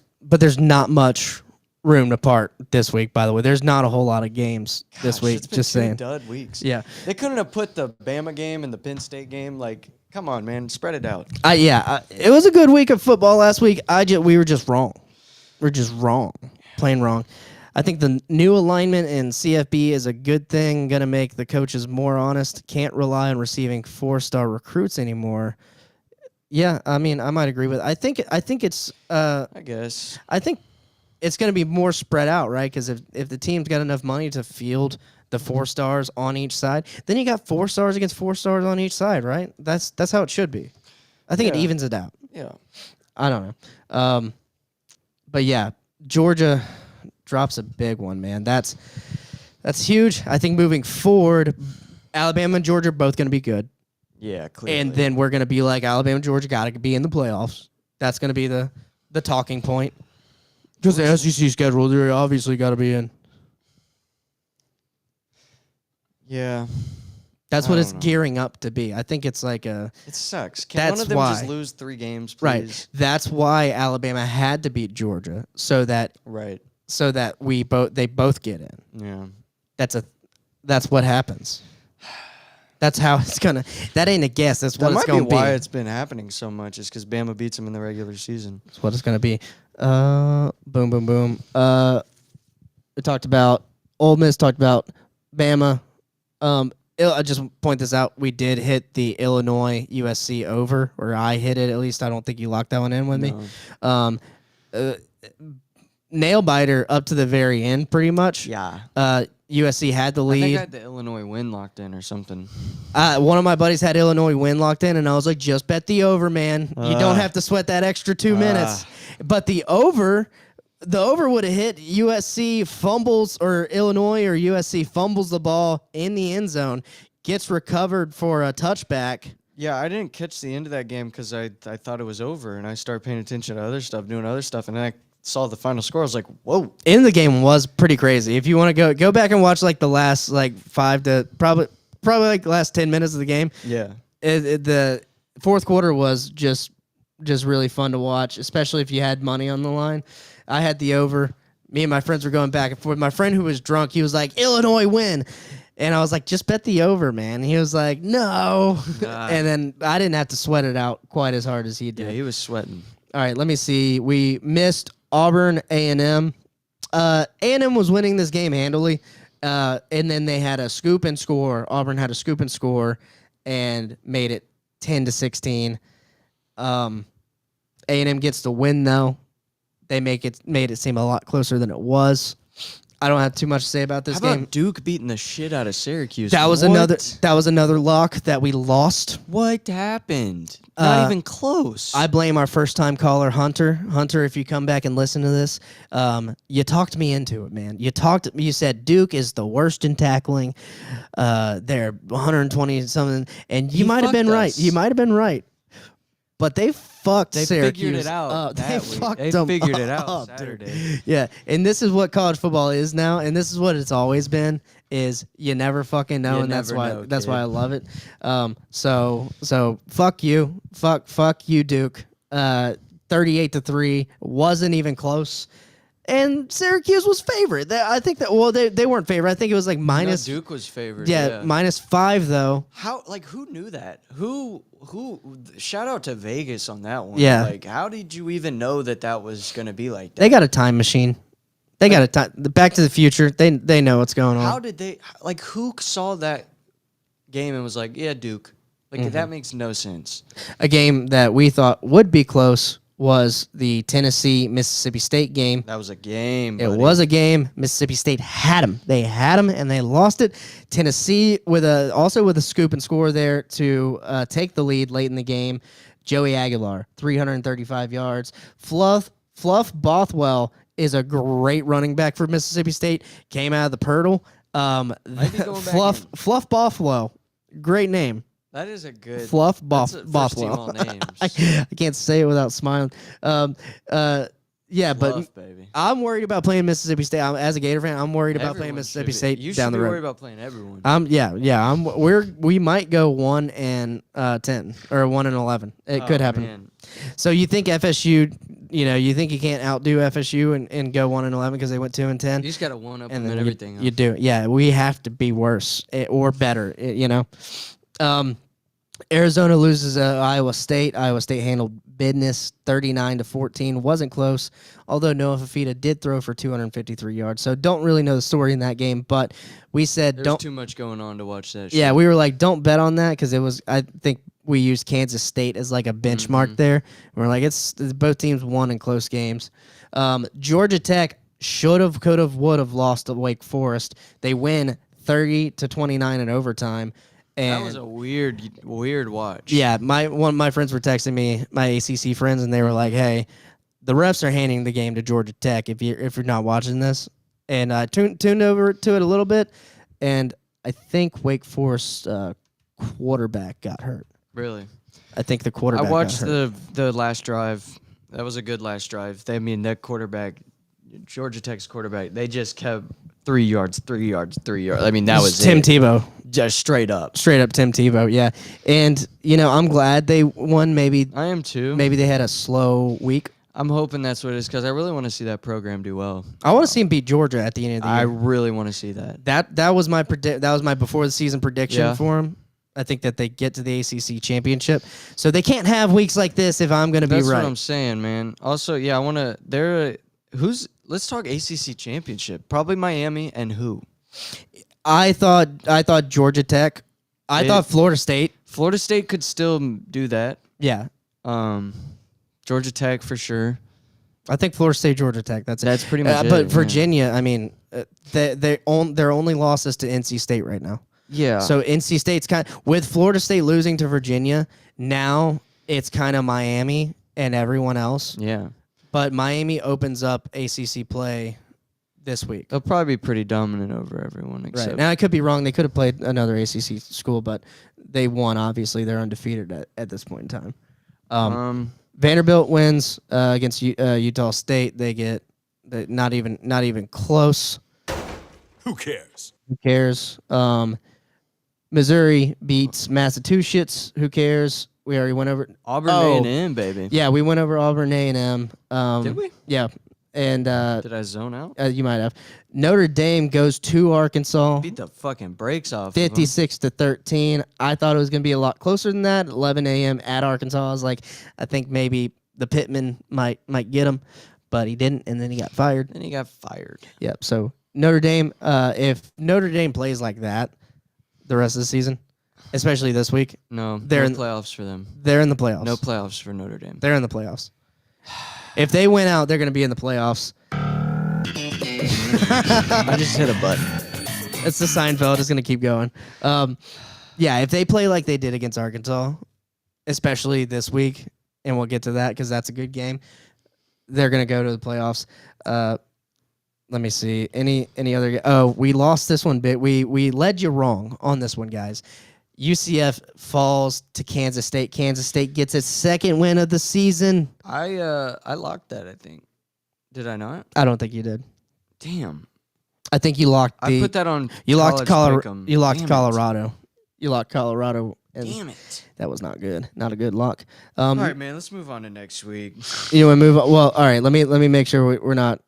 not much room to part this week. By the way, there's not a whole lot of games this week. It's been just two saying. dud weeks. Yeah, they couldn't have put the Bama game and the Penn State game. Like, come on, man, spread it out. It was a good week of football last week. We were just wrong. We're just wrong, plain wrong. I think the new alignment in CFB is a good thing. Going to make the coaches more honest. Can't rely on receiving 4-star recruits anymore. Yeah, I mean, I might agree with it. I think it's. I guess. I think it's going to be more spread out, right? Because if the team's got enough money to field the 4 stars on each side, then you got 4 stars against 4 stars on each side, right? That's how it should be. I think it evens it out. Yeah. I don't know. But yeah, Georgia drops a big one, man. That's huge. I think moving forward, Alabama and Georgia are both going to be good. Yeah, clearly. And then we're going to be like, Alabama and Georgia got to be in the playoffs. That's going to be the talking point. Because the SEC schedule, they're obviously got to be in. Yeah. That's what it's gearing up to be. I think it's like a... It sucks. Can one of them just lose 3 games, please? Right. That's why Alabama had to beat Georgia, so that... Right. So that they both get in. Yeah. That's what happens. That's how it's gonna. That ain't a guess. That's what it's gonna be. That might be why it's been happening so much. Is because Bama beats them in the regular season. That's what it's gonna be. Boom, boom, boom. We talked about Ole Miss. Talked about Bama. I just point this out. We did hit the Illinois USC over, or I hit it at least. I don't think you locked that one in with me. Nail biter up to the very end, pretty much. Yeah. USC had the lead. I think I had the Illinois win locked in or something. One of my buddies had Illinois win locked in, and I was like, just bet the over, man. You don't have to sweat that extra 2 minutes. But the over would have hit USC fumbles, or Illinois or USC fumbles the ball in the end zone, gets recovered for a touchback. Yeah, I didn't catch the end of that game because I thought it was over, and I started paying attention to other stuff, doing other stuff, and then I saw the final score. I was like, whoa. End of the game was pretty crazy. If you want to go back and watch like the last 5 to probably like the last 10 minutes of the game. Yeah. The fourth quarter was just really fun to watch, especially if you had money on the line. I had the over. Me and my friends were going back and forth. My friend who was drunk, he was like, Illinois win. And I was like, just bet the over, man. And he was like, no. And then I didn't have to sweat it out quite as hard as he did. Yeah, he was sweating. All right, let me see. We missed Auburn A&M. A&M was winning this game handily, and then they had a scoop and score. Auburn had a scoop and score and made it 10-16. A&M gets the win, though. They made it seem a lot closer than it was. I don't have too much to say about this How about game. Duke beating the shit out of Syracuse? That was another lock that we lost. What happened? Not even close. I blame our first-time caller, Hunter. Hunter, if you come back and listen to this, you talked me into it, man. You said Duke is the worst in tackling. They're 120-something, and you might have been right. You might have been right. But they fucked Syracuse figured it out up. They fucked They them figured it out up, Saturday. dude. Yeah, and this is what college football is now, and this is what it's always been. Is you never fucking know, and that's why I love it. So fuck you, fuck you, Duke. 38-3 wasn't even close. and Syracuse was favored. I think that they weren't favored. I think it was like minus. No, Duke was favored. Yeah, -5 though. How who knew that? Who shout out to Vegas on that one. Yeah. Like how did you even know that was going to be like that? They got a time machine. They got a time. Back to the Future. They know what's going on. How did they who saw that game and was like, "Yeah, Duke." Like that makes no sense. A game that we thought would be close was the Tennessee-Mississippi State game. That was a game. It was a game. Mississippi State had them. They had them, and they lost it. Tennessee also with a scoop and score there to take the lead late in the game. Joey Aguilar, 335 yards. Fluff Bothwell is a great running back for Mississippi State. Came out of the Purtle. Fluff Bothwell, great name. That is a good Fluff Bothwell. I can't say it without smiling. Yeah, Fluff, baby. I'm worried about playing Mississippi State. As a Gator fan, I'm worried about playing Mississippi State you down the should be road. worried about playing everyone. We might go 1-10 or 1-11. It could happen. Man. So you think FSU? You think you can't outdo FSU and go 1-11 because they went 2-10? You just got to one up and them and everything. You do. Yeah, we have to be worse or better. Arizona loses Iowa State. Iowa State handled business 39-14. Wasn't close, although Noah Fafita did throw for 253 yards. So don't really know the story in that game, but we said There's too much going on to watch that. Yeah, we were like, don't bet on that because it was. I think we used Kansas State as like a benchmark there. We're like, it's both teams won in close games. Georgia Tech should have, could have, would have lost to Wake Forest. They win 30-29 in overtime. And that was a weird watch. Yeah, one of my friends were texting me, my ACC friends, and they were like, "Hey, the refs are handing the game to Georgia Tech if you're not watching this." And I tuned over to it a little bit, and I think Wake Forest quarterback got hurt. Really? I think the quarterback. I watched got hurt. the last drive. That was a good last drive. That quarterback, Georgia Tech's quarterback, they just kept 3 yards. I mean, that was Tim Tebow. Just straight up Tim Tebow, yeah. And, I'm glad they won. Maybe I am too. Maybe they had a slow week. I'm hoping that's what it is because I really want to see that program do well. I want to see him beat Georgia at the end of the year. I really want to see that. That was my before the season prediction for him. I think that they get to the ACC championship. So they can't have weeks like this if I'm going to be right. That's what I'm saying, man. Also, yeah, I want to let's talk ACC championship. Probably Miami and who? I thought Georgia Tech. I thought Florida State. Florida State could still do that. Yeah. Georgia Tech for sure. I think Florida State, Georgia Tech. That's pretty much it. But Virginia, I mean, their only losses to NC State right now. Yeah. So NC State's with Florida State losing to Virginia. Now it's kind of Miami and everyone else. Yeah. But Miami opens up ACC play this week. They'll probably be pretty dominant over everyone. Except Right. Now, I could be wrong. They could have played another ACC school, but they won, obviously. They're undefeated at this point in time. Vanderbilt wins against Utah State. They get not even close. Who cares? Who cares? Missouri beats Massachusetts. Who cares? We already went over Auburn A&M, baby. Yeah, we went over Auburn A&M. Did we? Yeah. And did I zone out? You might have. Notre Dame goes to Arkansas. Beat the fucking brakes off. 56-13. I thought it was going to be a lot closer than that. 11 a.m. at Arkansas. I was like, I think maybe the Pittman might get him, but he didn't, and then he got fired. Yep. So Notre Dame, if Notre Dame plays like that the rest of the season, especially this week, they're in playoffs for them. They're in the playoffs. No playoffs for Notre Dame. They're in the playoffs. If they win out, they're going to be in the playoffs. I just hit a button. It's the Seinfeld. It's going to keep going. Yeah, if they play like they did against Arkansas, especially this week, and we'll get to that because that's a good game, they're going to go to the playoffs. Let me see. Any other? Oh, we lost this one bit. We led you wrong on this one, guys. UCF falls to Kansas State. Kansas State gets its second win of the season. I locked that, I think. Did I not? I don't think you did. Damn. I think you locked I put that on You locked Colorado. You locked Colorado. You locked Colorado. And Damn it. That was not good. Not a good lock. All right, man. Let's move on to next week. You want to move on? Well, all right. Let me make sure we're not.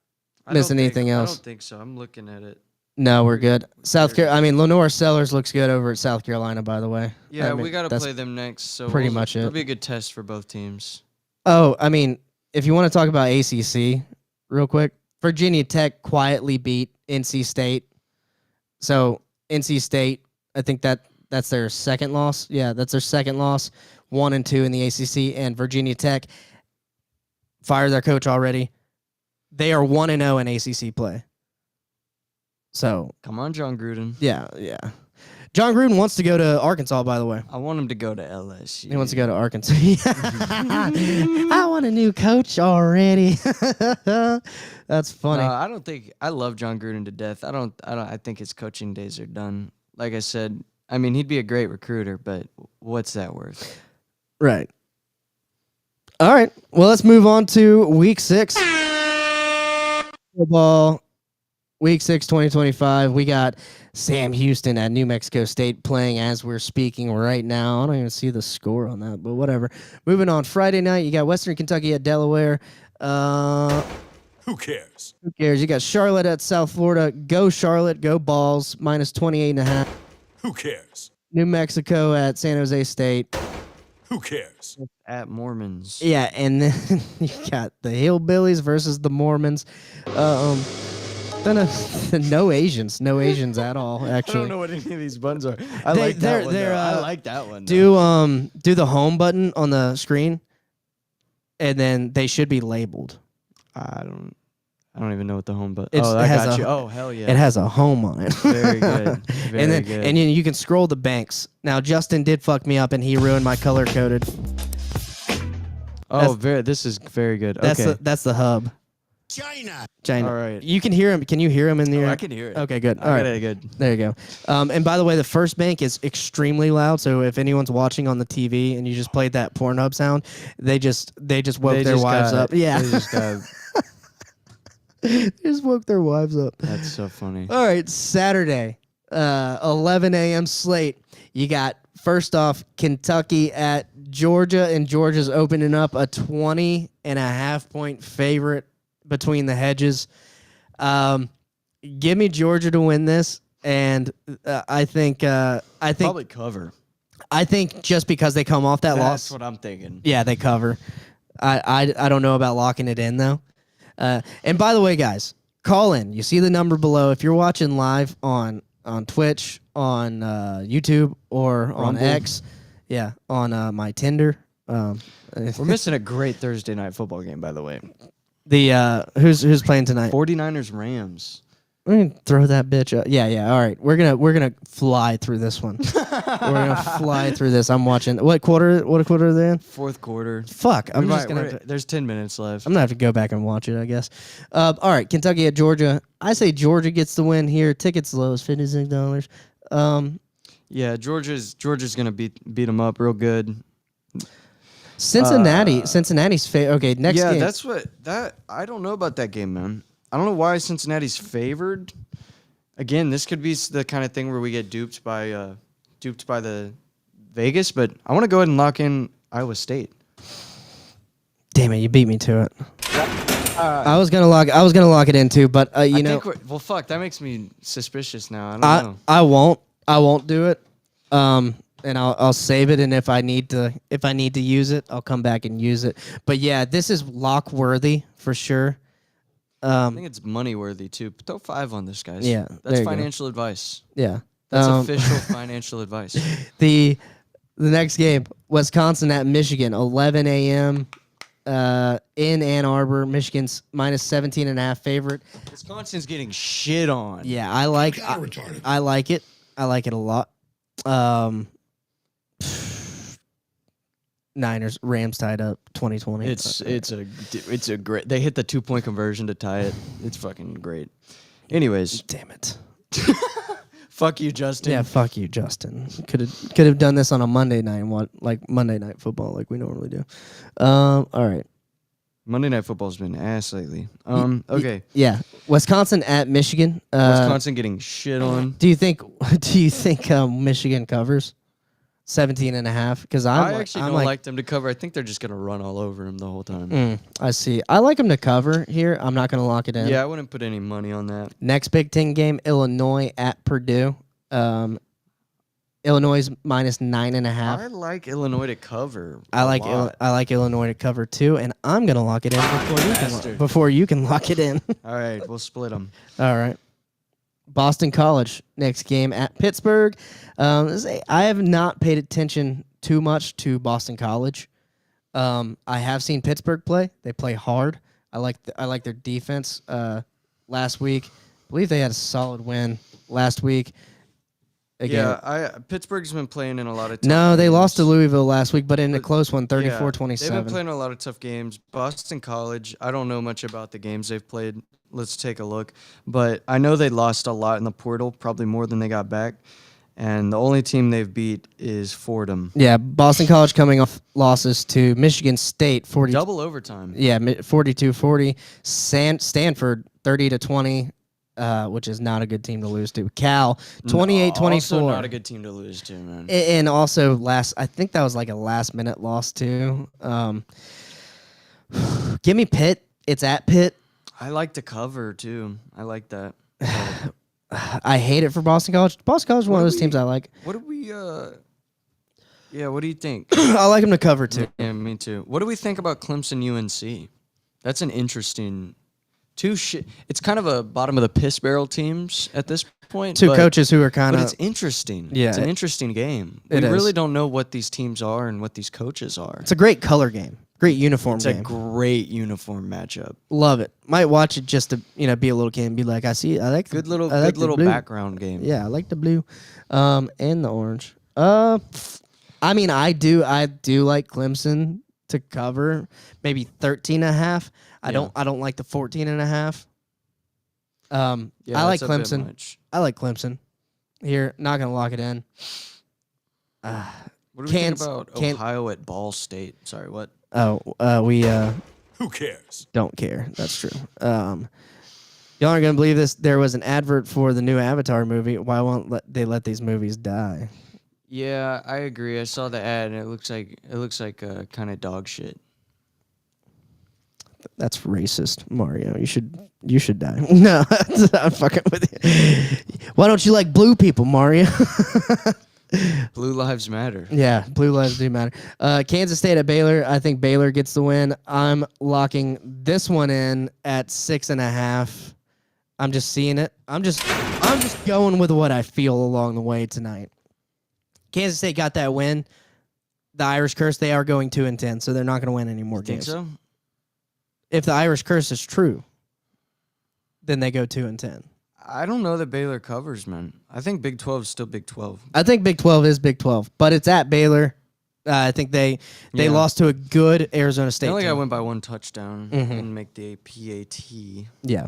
missing anything I else? don't think so. I'm looking at it. No, we're good. Lenore Sellers looks good over at South Carolina, by the way. Yeah, we got to play them next. So pretty much it'll it. be a good test for both teams. Oh, I mean, if you want to talk about ACC real quick, Virginia Tech quietly beat NC State. So NC State, I think that's their second loss. Yeah, that's their second loss. 1 and 2 in the ACC, and Virginia Tech fired their coach already. They are 1 and 0 in ACC play. So come on, John Gruden. Yeah. John Gruden wants to go to Arkansas, by the way. I want him to go to LSU. He wants to go to Arkansas. I want a new coach already. That's funny. I don't think I love John Gruden to death. I think his coaching days are done. Like I said, I mean, he'd be a great recruiter, but what's that worth? Right. All right. Well, let's move on to week 6. Football. Week 6, 2025. We got Sam Houston at New Mexico State playing as we're speaking right now. I don't even see the score on that, but whatever. Moving on. Friday night, you got Western Kentucky at Delaware. Who cares? Who cares? You got Charlotte at South Florida. Go Charlotte. Go Balls. Minus 28.5. Who cares? New Mexico at San Jose State. Who cares? At Mormons. Yeah, and then you got the Hillbillies versus the Mormons. No Asians at all. Actually, I don't know what any of these buttons are. I like that one. I like that one. Do the home button on the screen, and then they should be labeled. I don't even know what the home button. Oh, hell yeah! It has a home on it. Very good. Very good. And you can scroll the banks. Now Justin did fuck me up, and he ruined my color coded. This is very good. Okay. That's the hub. China. All right. You can hear him. Can you hear him in the air? I can hear it. Okay, good. All right. Good. There you go. And by the way, the first bank is extremely loud. So if anyone's watching on the TV and you just played that Pornhub sound, they just woke their wives up. Yeah. They just woke their wives up. That's so funny. All right, Saturday, 11 a.m. slate. You got, first off, Kentucky at Georgia, and Georgia's opening up a 20.5-point favorite between the hedges. Give me Georgia to win this, and I think probably cover. I think just because they come off that loss. That's what I'm thinking. Yeah, they cover. I don't know about locking it in, though. And by the way, guys, call in. You see the number below. If you're watching live on Twitch, on YouTube, or Rumble. on X, on my Tinder. We're missing a great Thursday night football game, by the way. The who's playing tonight? 49ers Rams. We're gonna throw that bitch up. Yeah. All right, we're gonna fly through this one. We're gonna fly through this. I'm watching. What quarter are they in? Fourth quarter. Fuck. There's 10 minutes left. I'm gonna have to go back and watch it, I guess. All right, Kentucky at Georgia. I say Georgia gets the win here. Tickets low as $56. Yeah, Georgia's gonna beat them up real good. Cincinnati's okay. Next game. Yeah, I don't know about that game, man. I don't know why Cincinnati's favored. Again, this could be the kind of thing where we get duped by the Vegas, but I want to go ahead and lock in Iowa State. Damn it, you beat me to it. I was gonna lock it in too, but well, fuck, that makes me suspicious now. I don't know. I won't do it. And I'll save it, and if I need to use it, I'll come back and use it. But yeah, this is lock worthy for sure. I think it's money worthy too. Throw 5 on this, guys. Yeah, that's financial advice. Yeah, that's official financial advice. The next game, Wisconsin at Michigan, 11 a.m. In Ann Arbor. Michigan's minus 17.5 favorite. Wisconsin's getting shit on. Yeah, I like it. I like it a lot. Niners, Rams tied up 2020. It's a great. They hit the 2-point conversion to tie it. It's fucking great. Anyways, damn it. Fuck you, Justin. Yeah, fuck you, Justin. Could have done this on a Monday night and like Monday Night Football like we normally do. All right. Monday Night Football's been ass lately. Okay. Yeah, Wisconsin at Michigan. Wisconsin getting shit on. Do you think Michigan covers? 17.5 because I actually don't like like them to cover. I think they're just gonna run all over him the whole time. I see. I like them to cover here. I'm not going to lock it in. Yeah, I wouldn't put any money on that. Next Big Ten game, Illinois at Purdue. Illinois minus 9.5. I like Illinois to cover. I like Illinois to cover too, and I'm gonna lock it in before you can lock it in. All right, we'll split them. All right. Boston College next game at Pittsburgh. I have not paid attention too much to Boston College. I have seen Pittsburgh play. They play hard. I like their defense. Last week, I believe they had a solid win last week. Again. Yeah, Pittsburgh's been playing in a lot of No, they games. lost to Louisville last week, but in a close one, 34-27. They've been playing a lot of tough games. Boston College, I don't know much about the games they've played. Let's take a look. But I know they lost a lot in the portal, probably more than they got back. And the only team they've beat is Fordham. Yeah, Boston College coming off losses to Michigan State, 40. Double overtime. Yeah, 42-40. Stanford, 30-20. Which is not a good team to lose to. Cal, 28-24. Also not a good team to lose to, man. And also I think that was like a last-minute loss too. Give me Pitt. It's at Pitt. I like to cover, too. I like that. I hate it for Boston College. Boston College is one of those teams I like. What do we, yeah, what do you think? I like them to cover, too. Yeah, me too. What do we think about Clemson UNC? That's an interesting... It's kind of a bottom of the piss barrel teams at this point. Two coaches who are kind of... But it's interesting. Yeah. It's an interesting game. We really don't know what these teams are and what these coaches are. It's a great color game. Great uniform game. It's a great uniform matchup. Love it. Might watch it just to be a little kid and be like, I like good little background game. Yeah, I like the blue, and the orange. I mean, I do like Clemson to cover, maybe 13.5. I don't like the 14.5. I like Clemson. I like Clemson. Here, not gonna lock it in. What do we think about Ohio at Ball State? Sorry, what? We Who cares? Don't care. That's true. Y'all aren't gonna believe this. There was an advert for the new Avatar movie. Why won't they let these movies die? Yeah, I agree. I saw the ad, and it looks like kind of dog shit. That's racist, Mario. You should die. No, I'm fucking with you. Why don't you like blue people, Mario? Blue lives matter. Yeah, blue lives do matter. Kansas State at Baylor. I think Baylor gets the win. I'm locking this one in at 6.5. I'm just seeing it. I'm just going with what I feel along the way tonight. Kansas State got that win. The Irish Curse, they are going 2-10, so they're not going to win any more games. Think so? If the Irish Curse is true, then they go 2-10. I don't know that Baylor covers, man. I think Big 12 is still Big 12. I think Big 12 is Big 12, but it's at Baylor. I think they lost to a good Arizona State They only team. got win by one touchdown and make the PAT. Yeah.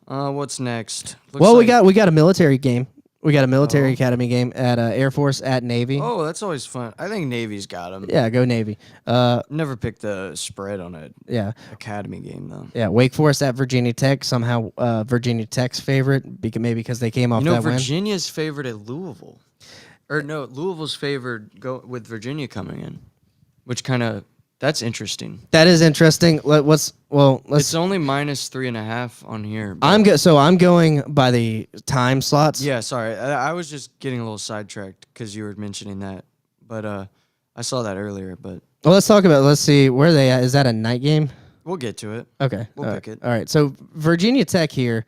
What's next? We got a military game. We got a military academy game at Air Force at Navy. Oh, that's always fun. I think Navy's got them. Yeah, go Navy. Never picked the spread on a academy game though. Yeah, Wake Forest at Virginia Tech. Somehow Virginia Tech's favorite, maybe because they came off that win. Virginia's favored at Louisville. Or no, Louisville's favored with Virginia coming in, which kind of that's interesting. That is interesting. Let's. It's only minus 3.5 on here. I'm going by the time slots. Yeah, sorry. I was just getting a little sidetracked because you were mentioning that, but I saw that earlier. But let's see where they at. Is that a night game? We'll get to it. Okay, we'll pick it. All right. So Virginia Tech here,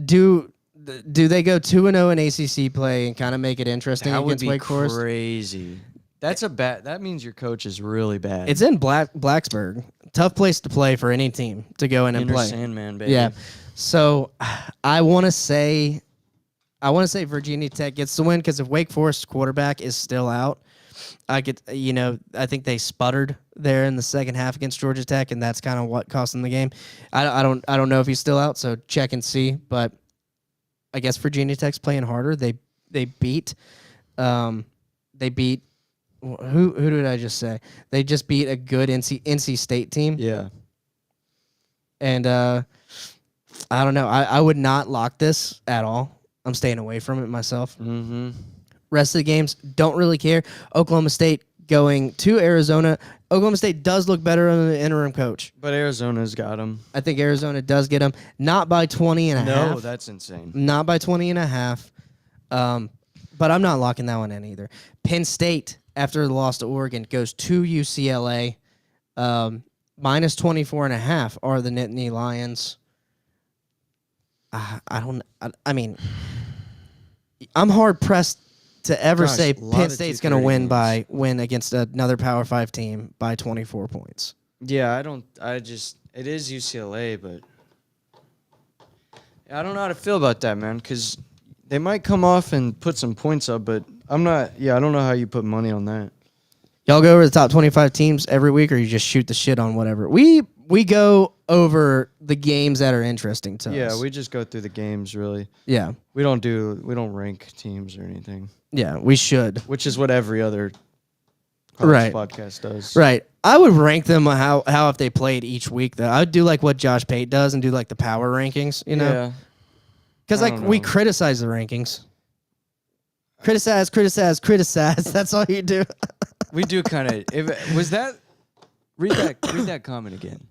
do they go 2-0 in ACC play and kind of make it interesting against Wake Forest? That would be crazy. That means your coach is really bad. It's in Blacksburg. Tough place to play for any team to go in and play. Sandman, baby. Yeah. So I want to say Virginia Tech gets the win because if Wake Forest quarterback is still out, I think they sputtered there in the second half against Georgia Tech, and that's kind of what cost them the game. I don't know if he's still out, so check and see. But I guess Virginia Tech's playing harder. They beat. Who did I just say? They just beat a good NC State team. Yeah. And I don't know. I would not lock this at all. I'm staying away from it myself. Mm-hmm. Rest of the games, don't really care. Oklahoma State going to Arizona. Oklahoma State does look better under the interim coach. But Arizona's got them. I think Arizona does get them. Not by 20 and a half. No, that's insane. Not by 20 and a half. But I'm not locking that one in either. Penn State, after the loss to Oregon, goes to UCLA. Minus 24 and a half are the Nittany Lions. I mean, I'm hard pressed to ever say Penn State's going to win against another Power 5 team by 24 points. Yeah, it is UCLA, but I don't know how to feel about that, man, because they might come off and put some points up, but I don't know how you put money on that. Y'all go over the top 25 teams every week, or you just shoot the shit on whatever? We go over the games that are interesting to us. Yeah, we just go through the games, really. Yeah. We don't rank teams or anything. Yeah, we should. Which is what every other podcast does. Right. I would rank them how if they played each week, though. I would do like what Josh Pate does and do like the power rankings, you know? Yeah. Because we criticize the rankings. Criticize. That's all you do. We do kind of. Was that? Read that comment again.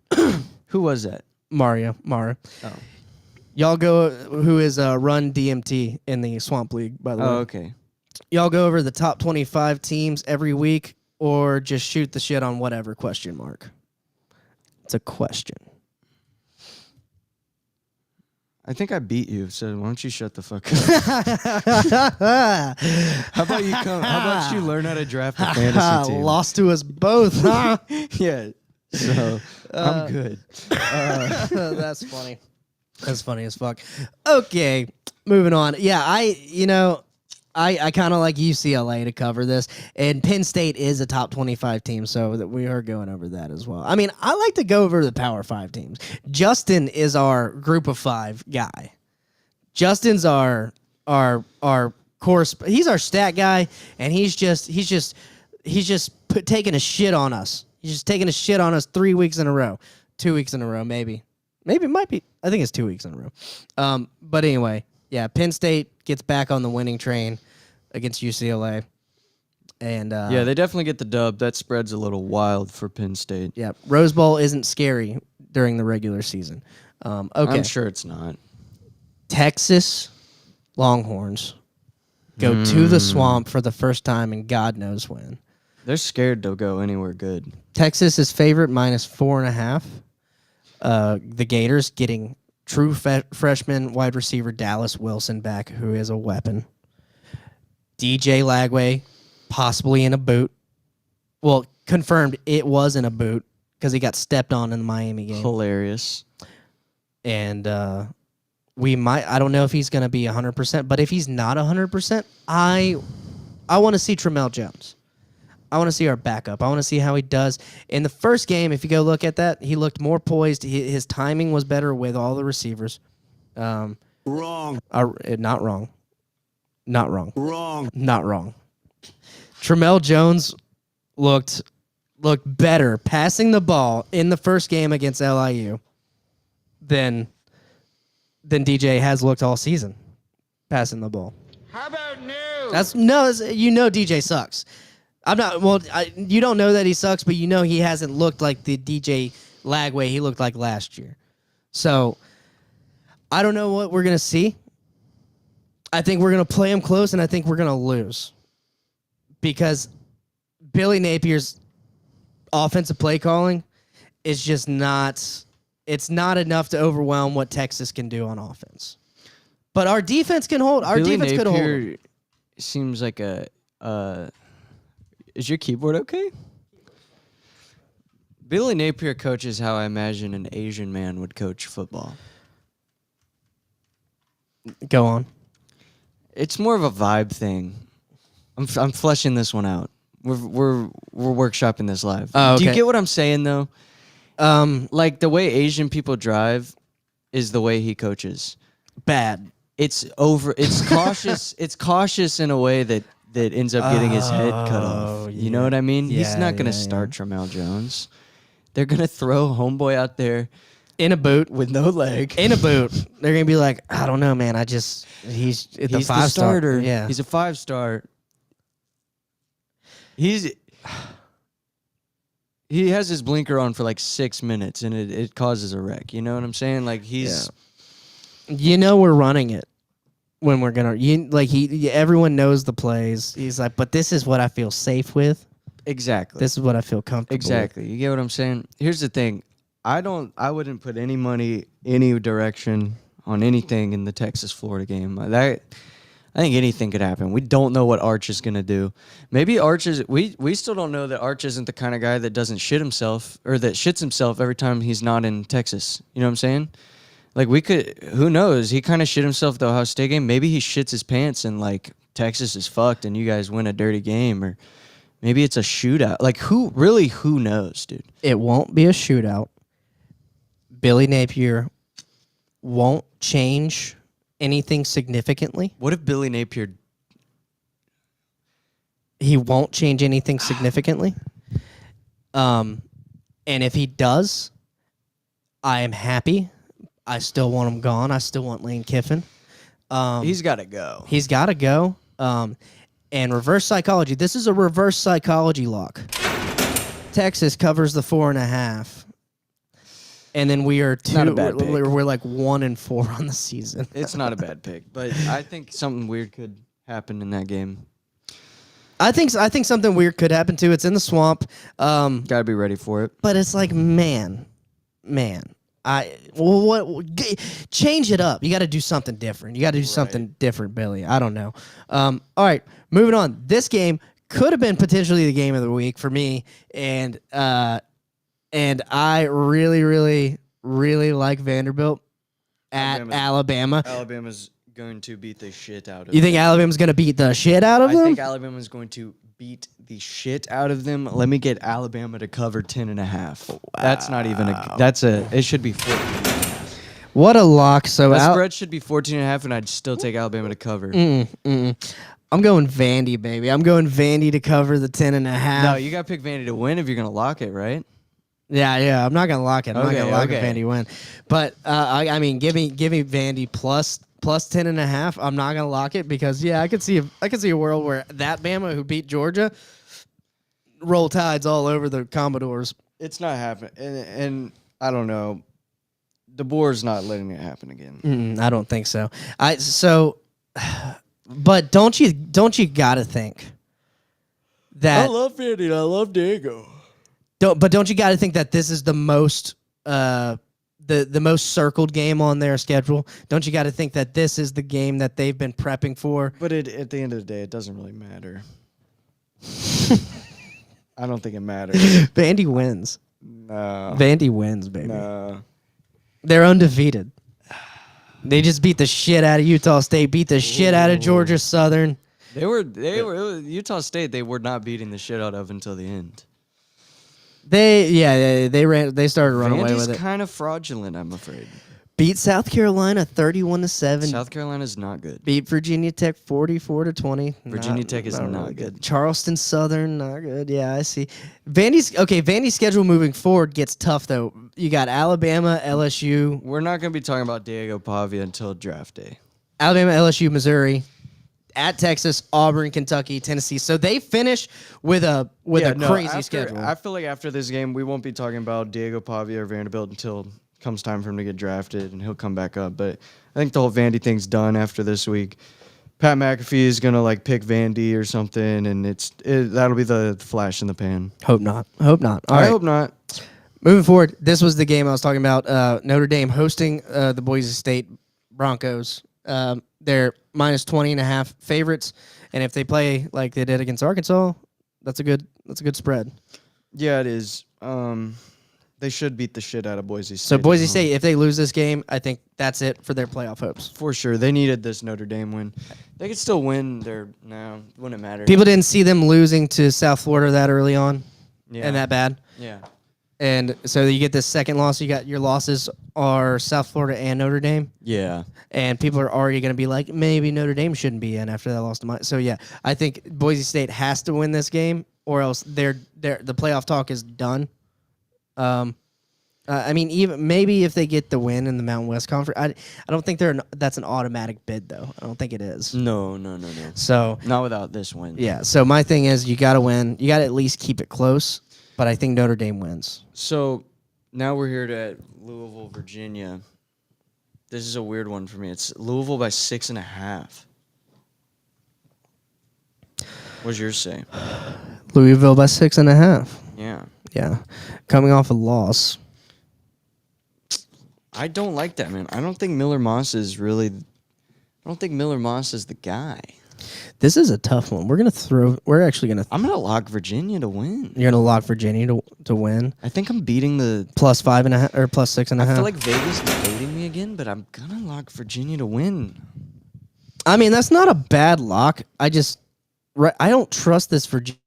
Who was that? Mara. Oh. Y'all go. Who is run DMT in the Swamp League? By the way. Oh, okay. Y'all go over the top 25 teams every week, or just shoot the shit on whatever? Question mark. It's a question. I think I beat you, so why don't you shut the fuck up? How about you learn how to draft a fantasy team? Lost to us both, huh? Yeah. So I'm good. That's funny. That's funny as fuck. Okay, moving on. Yeah, I kind of like UCLA to cover this, and Penn State is a top 25 team, so that we are going over that as well. I mean, I like to go over the Power 5 teams. Justin is our Group of 5 guy. Justin's our course. He's our stat guy, and he's just taking a shit on us. He's just taking a shit on us 3 weeks in a row, 2 weeks in a row, maybe it might be. I think it's 2 weeks in a row. But anyway. Yeah, Penn State gets back on the winning train against UCLA. And yeah, they definitely get the dub. That spread's a little wild for Penn State. Yeah, Rose Bowl isn't scary during the regular season. Okay. I'm sure it's not. Texas Longhorns go to the Swamp for the first time in God knows when. They're scared to go anywhere good. Texas is favorite minus 4.5. The Gators getting true freshman wide receiver Dallas Wilson back, who is a weapon. DJ Lagway, possibly in a boot. Well, confirmed it was in a boot because he got stepped on in the Miami game. Hilarious. And I don't know if he's going to be 100%, but if he's not 100%, I want to see Tramel Jones. I want to see our backup. I want to see how he does. In the first game, if you go look at that, he looked more poised. His timing was better with all the receivers. Wrong. Not wrong. Not wrong. Wrong. Not wrong. Tramel Jones looked better passing the ball in the first game against LIU than DJ has looked all season passing the ball. How about new? DJ sucks. You don't know that he sucks, but you know he hasn't looked like the DJ Lagway he looked like last year. So, I don't know what we're going to see. I think we're going to play him close, and I think we're going to lose. Because Billy Napier's offensive play calling is just not... It's not enough to overwhelm what Texas can do on offense. But our defense can hold. Our Billy defense could hold. Napier seems like a... Is your keyboard okay? Billy Napier coaches how I imagine an Asian man would coach football. Go on. It's more of a vibe thing. I'm fleshing this one out. We're workshopping this live. Oh, okay. Do you get what I'm saying though? Like the way Asian people drive is the way he coaches. Bad. It's cautious. It's cautious in a way that ends up getting his head cut off. You know what I mean? He's not going to start Tramel Jones. They're going to throw homeboy out there in a boot with no leg. In a boot. They're going to be like, I don't know, man. He's the 5-star. starter. Yeah. He's a 5-star. He has his blinker on for like 6 minutes, and it causes a wreck. You know what I'm saying? Like he's, we're running it when we're gonna. Everyone knows the plays. He's like, but this is what I feel safe with. Exactly. This is what I feel comfortable. Exactly. With. You get what I'm saying? Here's the thing. I wouldn't put any money any direction on anything in the Texas-Florida game. I think anything could happen. We don't know what Arch is going to do. Maybe Arch is... We still don't know that Arch isn't the kind of guy that doesn't shit himself or that shits himself every time he's not in Texas. You know what I'm saying? Like, we could... Who knows? He kind of shit himself at the Ohio State game. Maybe he shits his pants and, like, Texas is fucked and you guys win a dirty game. Or maybe it's a shootout. Like, who knows, dude? It won't be a shootout. Billy Napier won't change anything significantly. What if Billy Napier... He won't change anything significantly. And if he does, I am happy. I still want him gone. I still want Lane Kiffin. He's got to go. He's got to go. And reverse psychology. This is a reverse psychology lock. Texas covers the 4.5. And then we are Not a bad pick. We're like 1-4 on the season. It's not a bad pick, but I think something weird could happen in that game. I think something weird could happen too. It's in the swamp. Gotta be ready for it. But it's like, man. Change it up. You got to do something different. You got to do something different, Billy. I don't know. All right, moving on. This game could have been potentially the game of the week for me, and I really, really, really like Vanderbilt at Alabama. Alabama's going to beat the shit out of them. You think Alabama's going to beat the shit out of them? I think Alabama's going to beat the shit out of them. Let me get Alabama to cover 10.5. Wow. That's not even it should be 14.5. What a lock. So the spread should be 14.5, and I'd still take Alabama to cover. I'm going Vandy, baby. I'm going Vandy to cover the 10.5. No, you got to pick Vandy to win if you're going to lock it, right? Yeah. I'm not gonna lock it. I'm not gonna lock a Vandy win. But I mean, give me Vandy plus 10.5. I'm not gonna lock it because I could see a world where that Bama who beat Georgia roll tides all over the Commodores. It's not happening, and I don't know. DeBoer's not letting it happen again. I don't think so. But don't you gotta think that I love Vandy and I love Diego. Don't you got to think that this is the most the most circled game on their schedule? Don't you got to think that this is the game that they've been prepping for? But at the end of the day, it doesn't really matter. I don't think it matters. Vandy wins. No. Vandy wins, baby. No. They're undefeated. They just beat the shit out of Utah State, beat the shit out of Georgia Southern. They were Utah State. They were not beating the shit out of until the end. They started running away with it. Vandy's kind of fraudulent, I'm afraid. Beat South Carolina 31-7. South Carolina's not good. Beat Virginia Tech 44-20. Virginia Tech is not really good. Charleston Southern, not good. Yeah, I see. Vandy's schedule moving forward gets tough though. You got Alabama, LSU. We're not going to be talking about Diego Pavia until draft day. Alabama, LSU, Missouri. At Texas, Auburn, Kentucky, Tennessee. So they finish with a crazy schedule. I feel like after this game, we won't be talking about Diego Pavia or Vanderbilt until it comes time for him to get drafted, and he'll come back up. But I think the whole Vandy thing's done after this week. Pat McAfee is going to pick Vandy or something, and that'll be the flash in the pan. Hope not. All right. Hope not. Moving forward, this was the game I was talking about. Notre Dame hosting the Boise State Broncos. They're minus 20.5 favorites, and if they play like they did against Arkansas, that's a good spread. Yeah, it is. They should beat the shit out of Boise State. So Boise State, if they lose this game, I think that's it for their playoff hopes. For sure, they needed this Notre Dame win. They could still win. Wouldn't matter. People didn't see them losing to South Florida that early on, and that bad. Yeah. And so you get this second loss. You got your losses are South Florida and Notre Dame. Yeah. And people are already going to be like, maybe Notre Dame shouldn't be in after that loss to mine. So yeah, I think Boise State has to win this game, or else the playoff talk is done. I mean, even maybe if they get the win in the Mountain West Conference, I don't think that's an automatic bid though. I don't think it is. No. So not without this win. Yeah. So my thing is, you got to win. You got to at least keep it close. But I think Notre Dame wins. So now we're here at Louisville, Virginia. This is a weird one for me. It's Louisville by 6.5. What's yours say? Louisville by 6.5. Yeah. Yeah. Coming off a loss. I don't like that, man. I don't think Miller Moss is the guy. This is a tough one. We're actually gonna. I'm gonna lock Virginia to win. You're gonna lock Virginia to win. I think I'm beating the plus 5.5 or plus 6.5. I feel like Vegas is baiting me again, but I'm gonna lock Virginia to win. I mean, that's not a bad lock. I don't trust this Virginia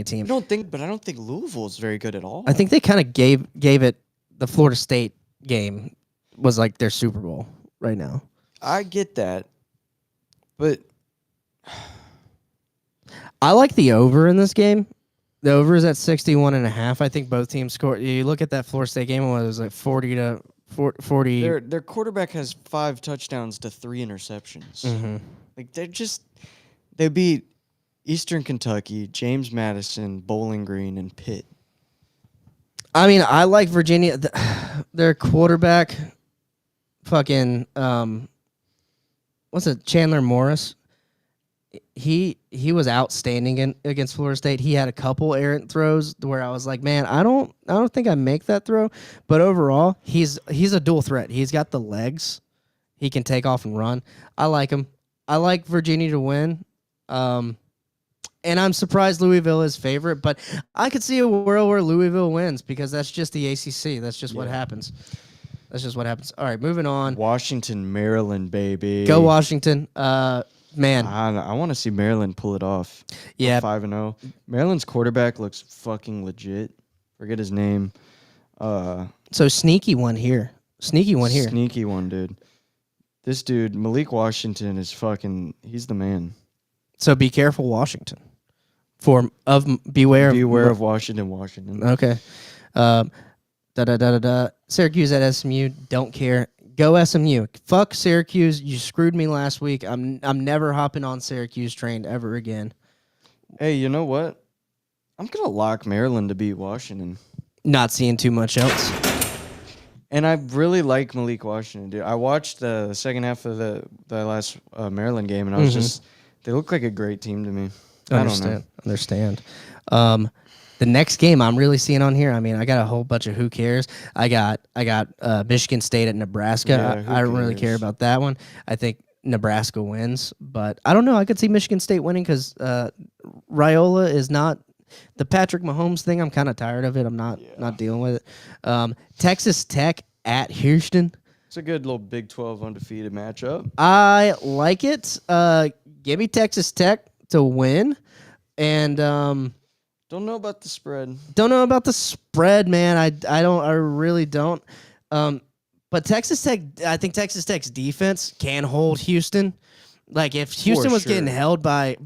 team. I don't think Louisville is very good at all. I think they kind of gave it the Florida State game was like their Super Bowl right now. I get that, but I like the over in this game. The over is at 61.5. I think both teams scored. You look at that Florida State game, it was like 40 to 40. Their quarterback has 5 touchdowns to 3 interceptions. Mm-hmm. Like they beat Eastern Kentucky, James Madison, Bowling Green, and Pitt. I mean, I like Virginia. Their quarterback, fucking, what's it? Chandler Morris. He was outstanding against Florida State. He had a couple errant throws where I was like, man, I don't think I make that throw. But overall, he's a dual threat. He's got the legs. He can take off and run. I like him. I like Virginia to win. And I'm surprised Louisville is favorite, but I could see a world where Louisville wins because that's just the ACC. That's just what happens. That's just what happens. All right, moving on. Washington, Maryland, baby. Go Washington. Man. I want to see Maryland pull it off. Yeah. 5-0. Maryland's quarterback looks fucking legit. Forget his name. So sneaky one here. Sneaky one, dude. This dude, Malik Washington, is he's the man. So be careful, Washington. Beware of Washington. Okay. Syracuse at SMU. Don't care. Go SMU. Fuck Syracuse. You screwed me last week. I'm never hopping on Syracuse train ever again. Hey, you know what? I'm gonna lock Maryland to beat Washington. Not seeing too much else. And I really like Malik Washington, dude. I watched the second half of the last Maryland game, and I was just. They look like a great team to me. Understand. The next game I'm really seeing on here, I mean, I got a whole bunch of who cares. I got Michigan State at Nebraska. I don't really care about that one. I think Nebraska wins, but I don't know. I could see Michigan State winning because Raiola is not the Patrick Mahomes thing. I'm kind of tired of it. I'm not dealing with it. Texas Tech at Houston. It's a good little Big 12 undefeated matchup. I like it. Give me Texas Tech to win, and don't know about the spread. Don't know about the spread, man. I really don't. But Texas Tech, I think Texas Tech's defense can hold Houston. Like if Houston was getting held by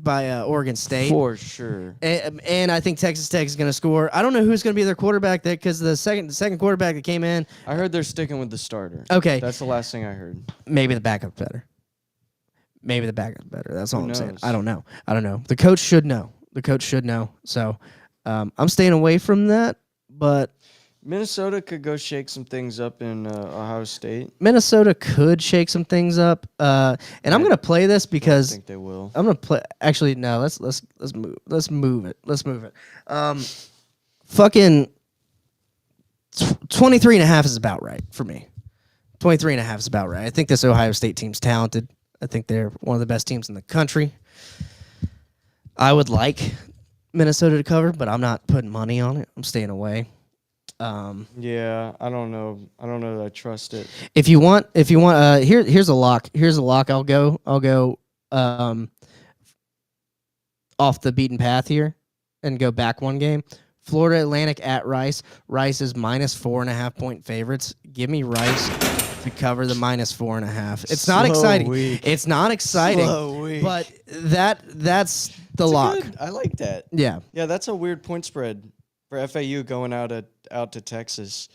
Oregon State, for sure. And I think Texas Tech is going to score. I don't know who's going to be their quarterback there because the second quarterback that came in. I heard they're sticking with the starter. Okay, that's the last thing I heard. Maybe the backup's better. That's all I'm saying. I don't know. The coach should know. So I'm staying away from that. But Minnesota could go shake some things up in Ohio State. Minnesota could shake some things up. And I'm going to play this because I think they will. I'm going to play. Actually, no. Let's move it. Fucking 23.5 is about right for me. 23.5 is about right. I think this Ohio State team's talented. I think they're one of the best teams in the country. I would like Minnesota to cover, but I'm not putting money on it. I'm staying away. Yeah, I don't know that I trust it. If you want, here's a lock. I'll go off the beaten path here and go back one game. Florida Atlantic at Rice. Rice is minus 4.5 point favorites. Give me Rice to cover the minus 4.5. It's not exciting. It's not exciting. But that's the lock. I like that. Yeah. Yeah, that's a weird point spread for FAU going out to Texas.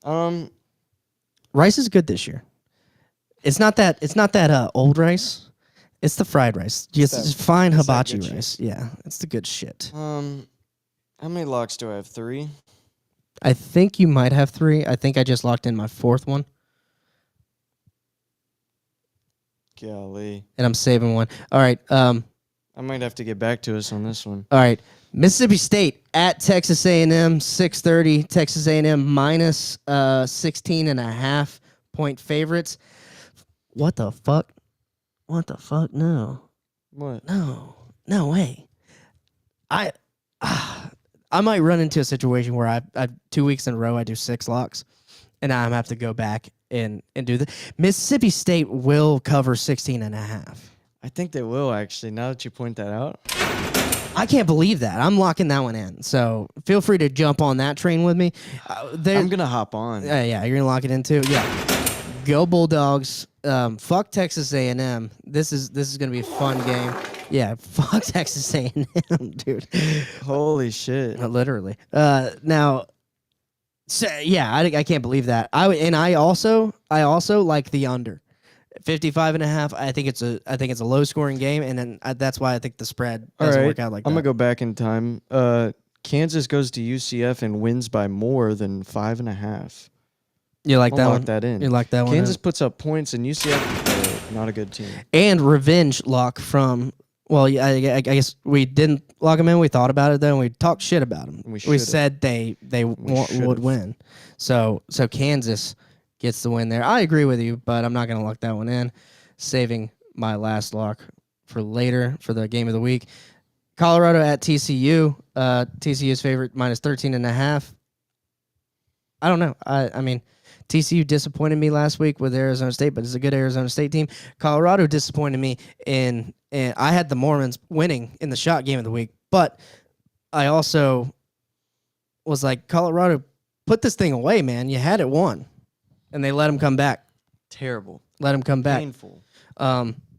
Rice is good this year. It's not that old rice. It's the fried rice. Just fine hibachi rice. Yeah, it's the good shit. How many locks do I have? 3? I think you might have 3. I think I just locked in my 4th one. Golly. And I'm saving one. All right. I might have to get back to us on this one. All right. Mississippi State at Texas A&M, 6:30. Texas A&M minus 16.5 point favorites. What the fuck? What the fuck? No. What? No way. I might run into a situation where I 2 weeks in a row I do 6 locks, and I'm have to go back and do the Mississippi State will cover 16.5. I think they will, actually, now that you point that out. I can't believe that. I'm locking that one in. So feel free to jump on that train with me. I'm going to hop on. Yeah, you're going to lock it in too? Yeah. Go Bulldogs. Fuck Texas A&M. This is going to be a fun game. Yeah, fuck Texas A&M, dude. Holy shit. Literally. Now, so, yeah, I can't believe that. I also like the under. 55.5. I think it's a low scoring game, and then that's why I think the spread doesn't work out like that. I'm gonna go back in time. Kansas goes to UCF and wins by more than 5.5. You like that one? Lock that in. You like that one? Kansas puts up points, and UCF not a good team. And revenge lock from. Well, I guess we didn't lock them in. We thought about it though, and we talked shit about them. We said they would win. So Kansas gets the win there. I agree with you, but I'm not going to lock that one in. Saving my last lock for later for the game of the week. Colorado at TCU. TCU's favorite minus 13.5. I don't know. I mean, TCU disappointed me last week with Arizona State, but it's a good Arizona State team. Colorado disappointed me in I had the Mormons winning in the shot game of the week, but I also was like, Colorado, put this thing away, man. You had it won. And they let him come back. Terrible. Let him come back. Painful.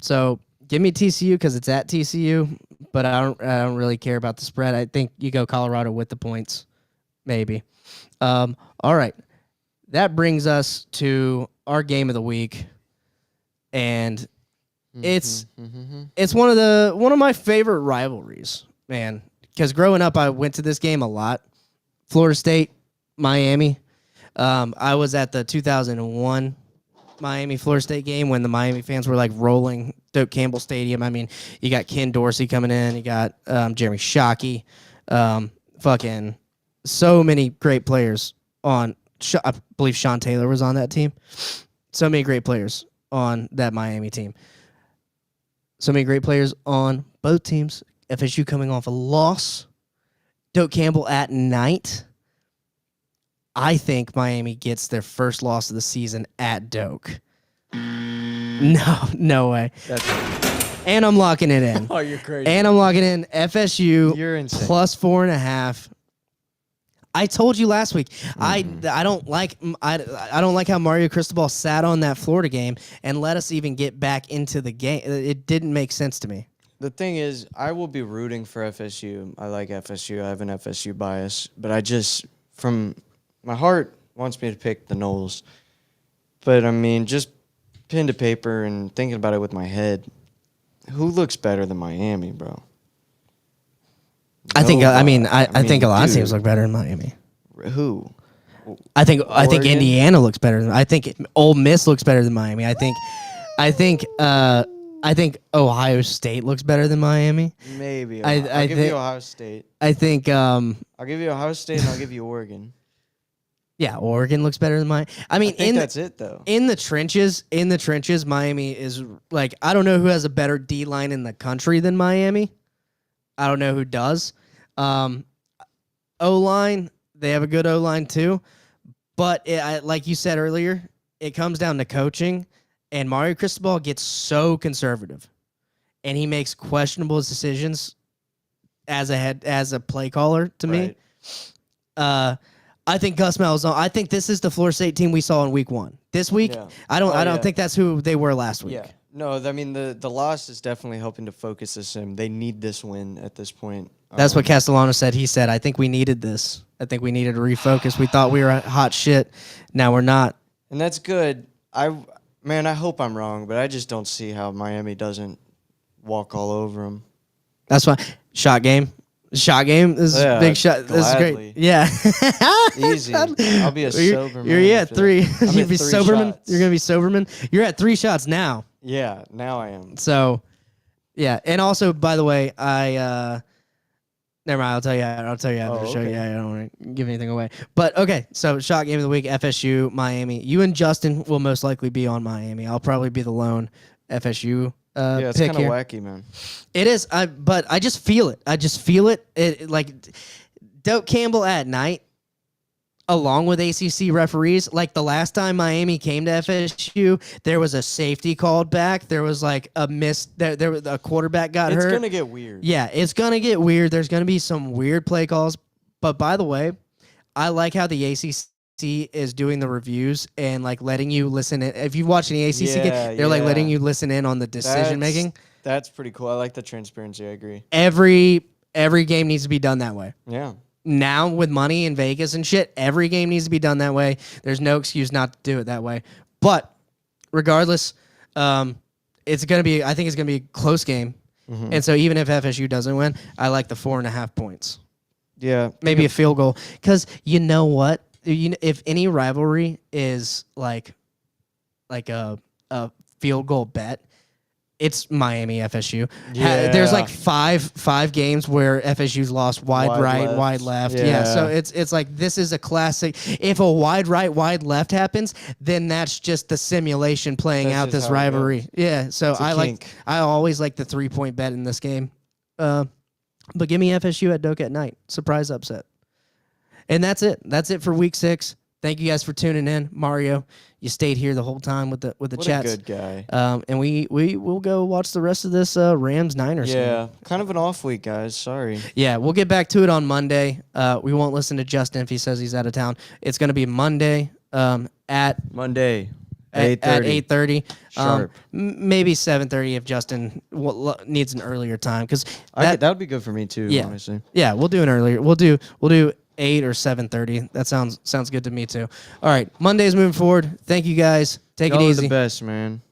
So give me TCU because it's at TCU, but I don't really care about the spread. I think you go Colorado with the points, maybe. All right, that brings us to our game of the week, and it's one of my favorite rivalries, man. Because growing up, I went to this game a lot. Florida State, Miami. I was at the 2001 Miami-Florida State game when the Miami fans were like rolling Doak Campbell Stadium. I mean, you got Ken Dorsey coming in. You got Jeremy Shockey. Fucking so many great players on. I believe Sean Taylor was on that team. So many great players on that Miami team. So many great players on both teams. FSU coming off a loss. Doak Campbell at night. I think Miami gets their first loss of the season at Doak. No way. That's right. And I'm locking it in. Oh, you're crazy. And I'm locking in FSU. You're insane. Plus 4.5. I told you last week. I don't like how Mario Cristobal sat on that Florida game and let us even get back into the game. It didn't make sense to me. The thing is, I will be rooting for FSU. I like FSU. I have an FSU bias, but I just from my heart wants me to pick the Noles. But, I mean, just pen to paper and thinking about it with my head, who looks better than Miami, bro? I think a lot of teams look better than Miami. Who? I think Indiana looks better than. I think Ole Miss looks better than Miami. I think Ohio State looks better than Miami. Maybe. I'll give you Ohio State. I think I'll give you Ohio State and I'll give you Oregon. Yeah, Oregon looks better than Miami. I mean, that's it though. In the trenches, Miami is like, I don't know who has a better D line in the country than Miami. I don't know who does. O-line, they have a good O-line too. But like you said earlier, it comes down to coaching, and Mario Cristobal gets so conservative, and he makes questionable decisions as a play caller to me. I think Gus Malzahn. I think this is the Florida State team we saw in week 1. This week, I don't think that's who they were last week. Yeah. No, I mean the loss is definitely helping to focus this in. They need this win at this point. That's what Castellano said. He said, I think we needed this. I think we needed to refocus. We thought we were hot shit. Now we're not. And that's good. I hope I'm wrong, but I just don't see how Miami doesn't walk all over them. That's why. Shot game. Shot game is big shot. This is great. Yeah. Easy. I'll be a sober man. You're at 3. You'll be 3 Soberman. shots. You're going to be Soberman. You're at 3 shots now. Yeah, now I am. So, yeah. And also, by the way, never mind. I'll tell you after the show. Okay. Yeah, I don't want to give anything away. But, okay. So, shot game of the week, FSU, Miami. You and Justin will most likely be on Miami. I'll probably be the lone FSU yeah, it's pick kind of here. wacky, man. It is, but I just feel it. It like Doak Campbell at night, along with ACC referees. Like the last time Miami came to FSU, there was a safety called back. There was like a miss. There was a quarterback got hurt. It's gonna get weird. Yeah, it's gonna get weird. There's gonna be some weird play calls. But by the way, I like how the ACC is doing the reviews and like letting you listen in. If you watch the ACC game, they're like letting you listen in on the decision making. That's pretty cool. I like the transparency. I agree. Every game needs to be done that way. Yeah. Now with money in Vegas and shit, every game needs to be done that way. There's no excuse not to do it that way. But regardless, it's gonna be. I think it's gonna be a close game. Mm-hmm. And so even if FSU doesn't win, I like the 4.5 points. Yeah. Maybe a field goal. Because you know what? If any rivalry is like a field goal bet, it's Miami FSU. Yeah. There's like five games where FSU's lost wide right, left. wide left. Yeah. Yeah. So it's like this is a classic. If a wide right, wide left happens, then that's just the simulation playing That's out just this how it rivalry. goes. Yeah. So It's a kink. I always like the 3-point bet in this game. But give me FSU at Doak at night. Surprise upset. And that's it. That's it for week 6. Thank you guys for tuning in. Mario, you stayed here the whole time with the What chats. a good guy. And we will go watch the rest of this Rams-Niners game. Yeah. Kind of an off week, guys. Sorry. Yeah, we'll get back to it on Monday. We won't listen to Justin if he says he's out of town. It's going to be Monday at 8:30. Sharp. Maybe 7:30 if Justin needs an earlier time, because That would be good for me too. yeah, Honestly. yeah, we'll do an earlier. We'll do 8 or 7:30. That sounds good to me too. All right, Monday's moving forward. Thank you guys. Take Y'all it are easy. the best, man.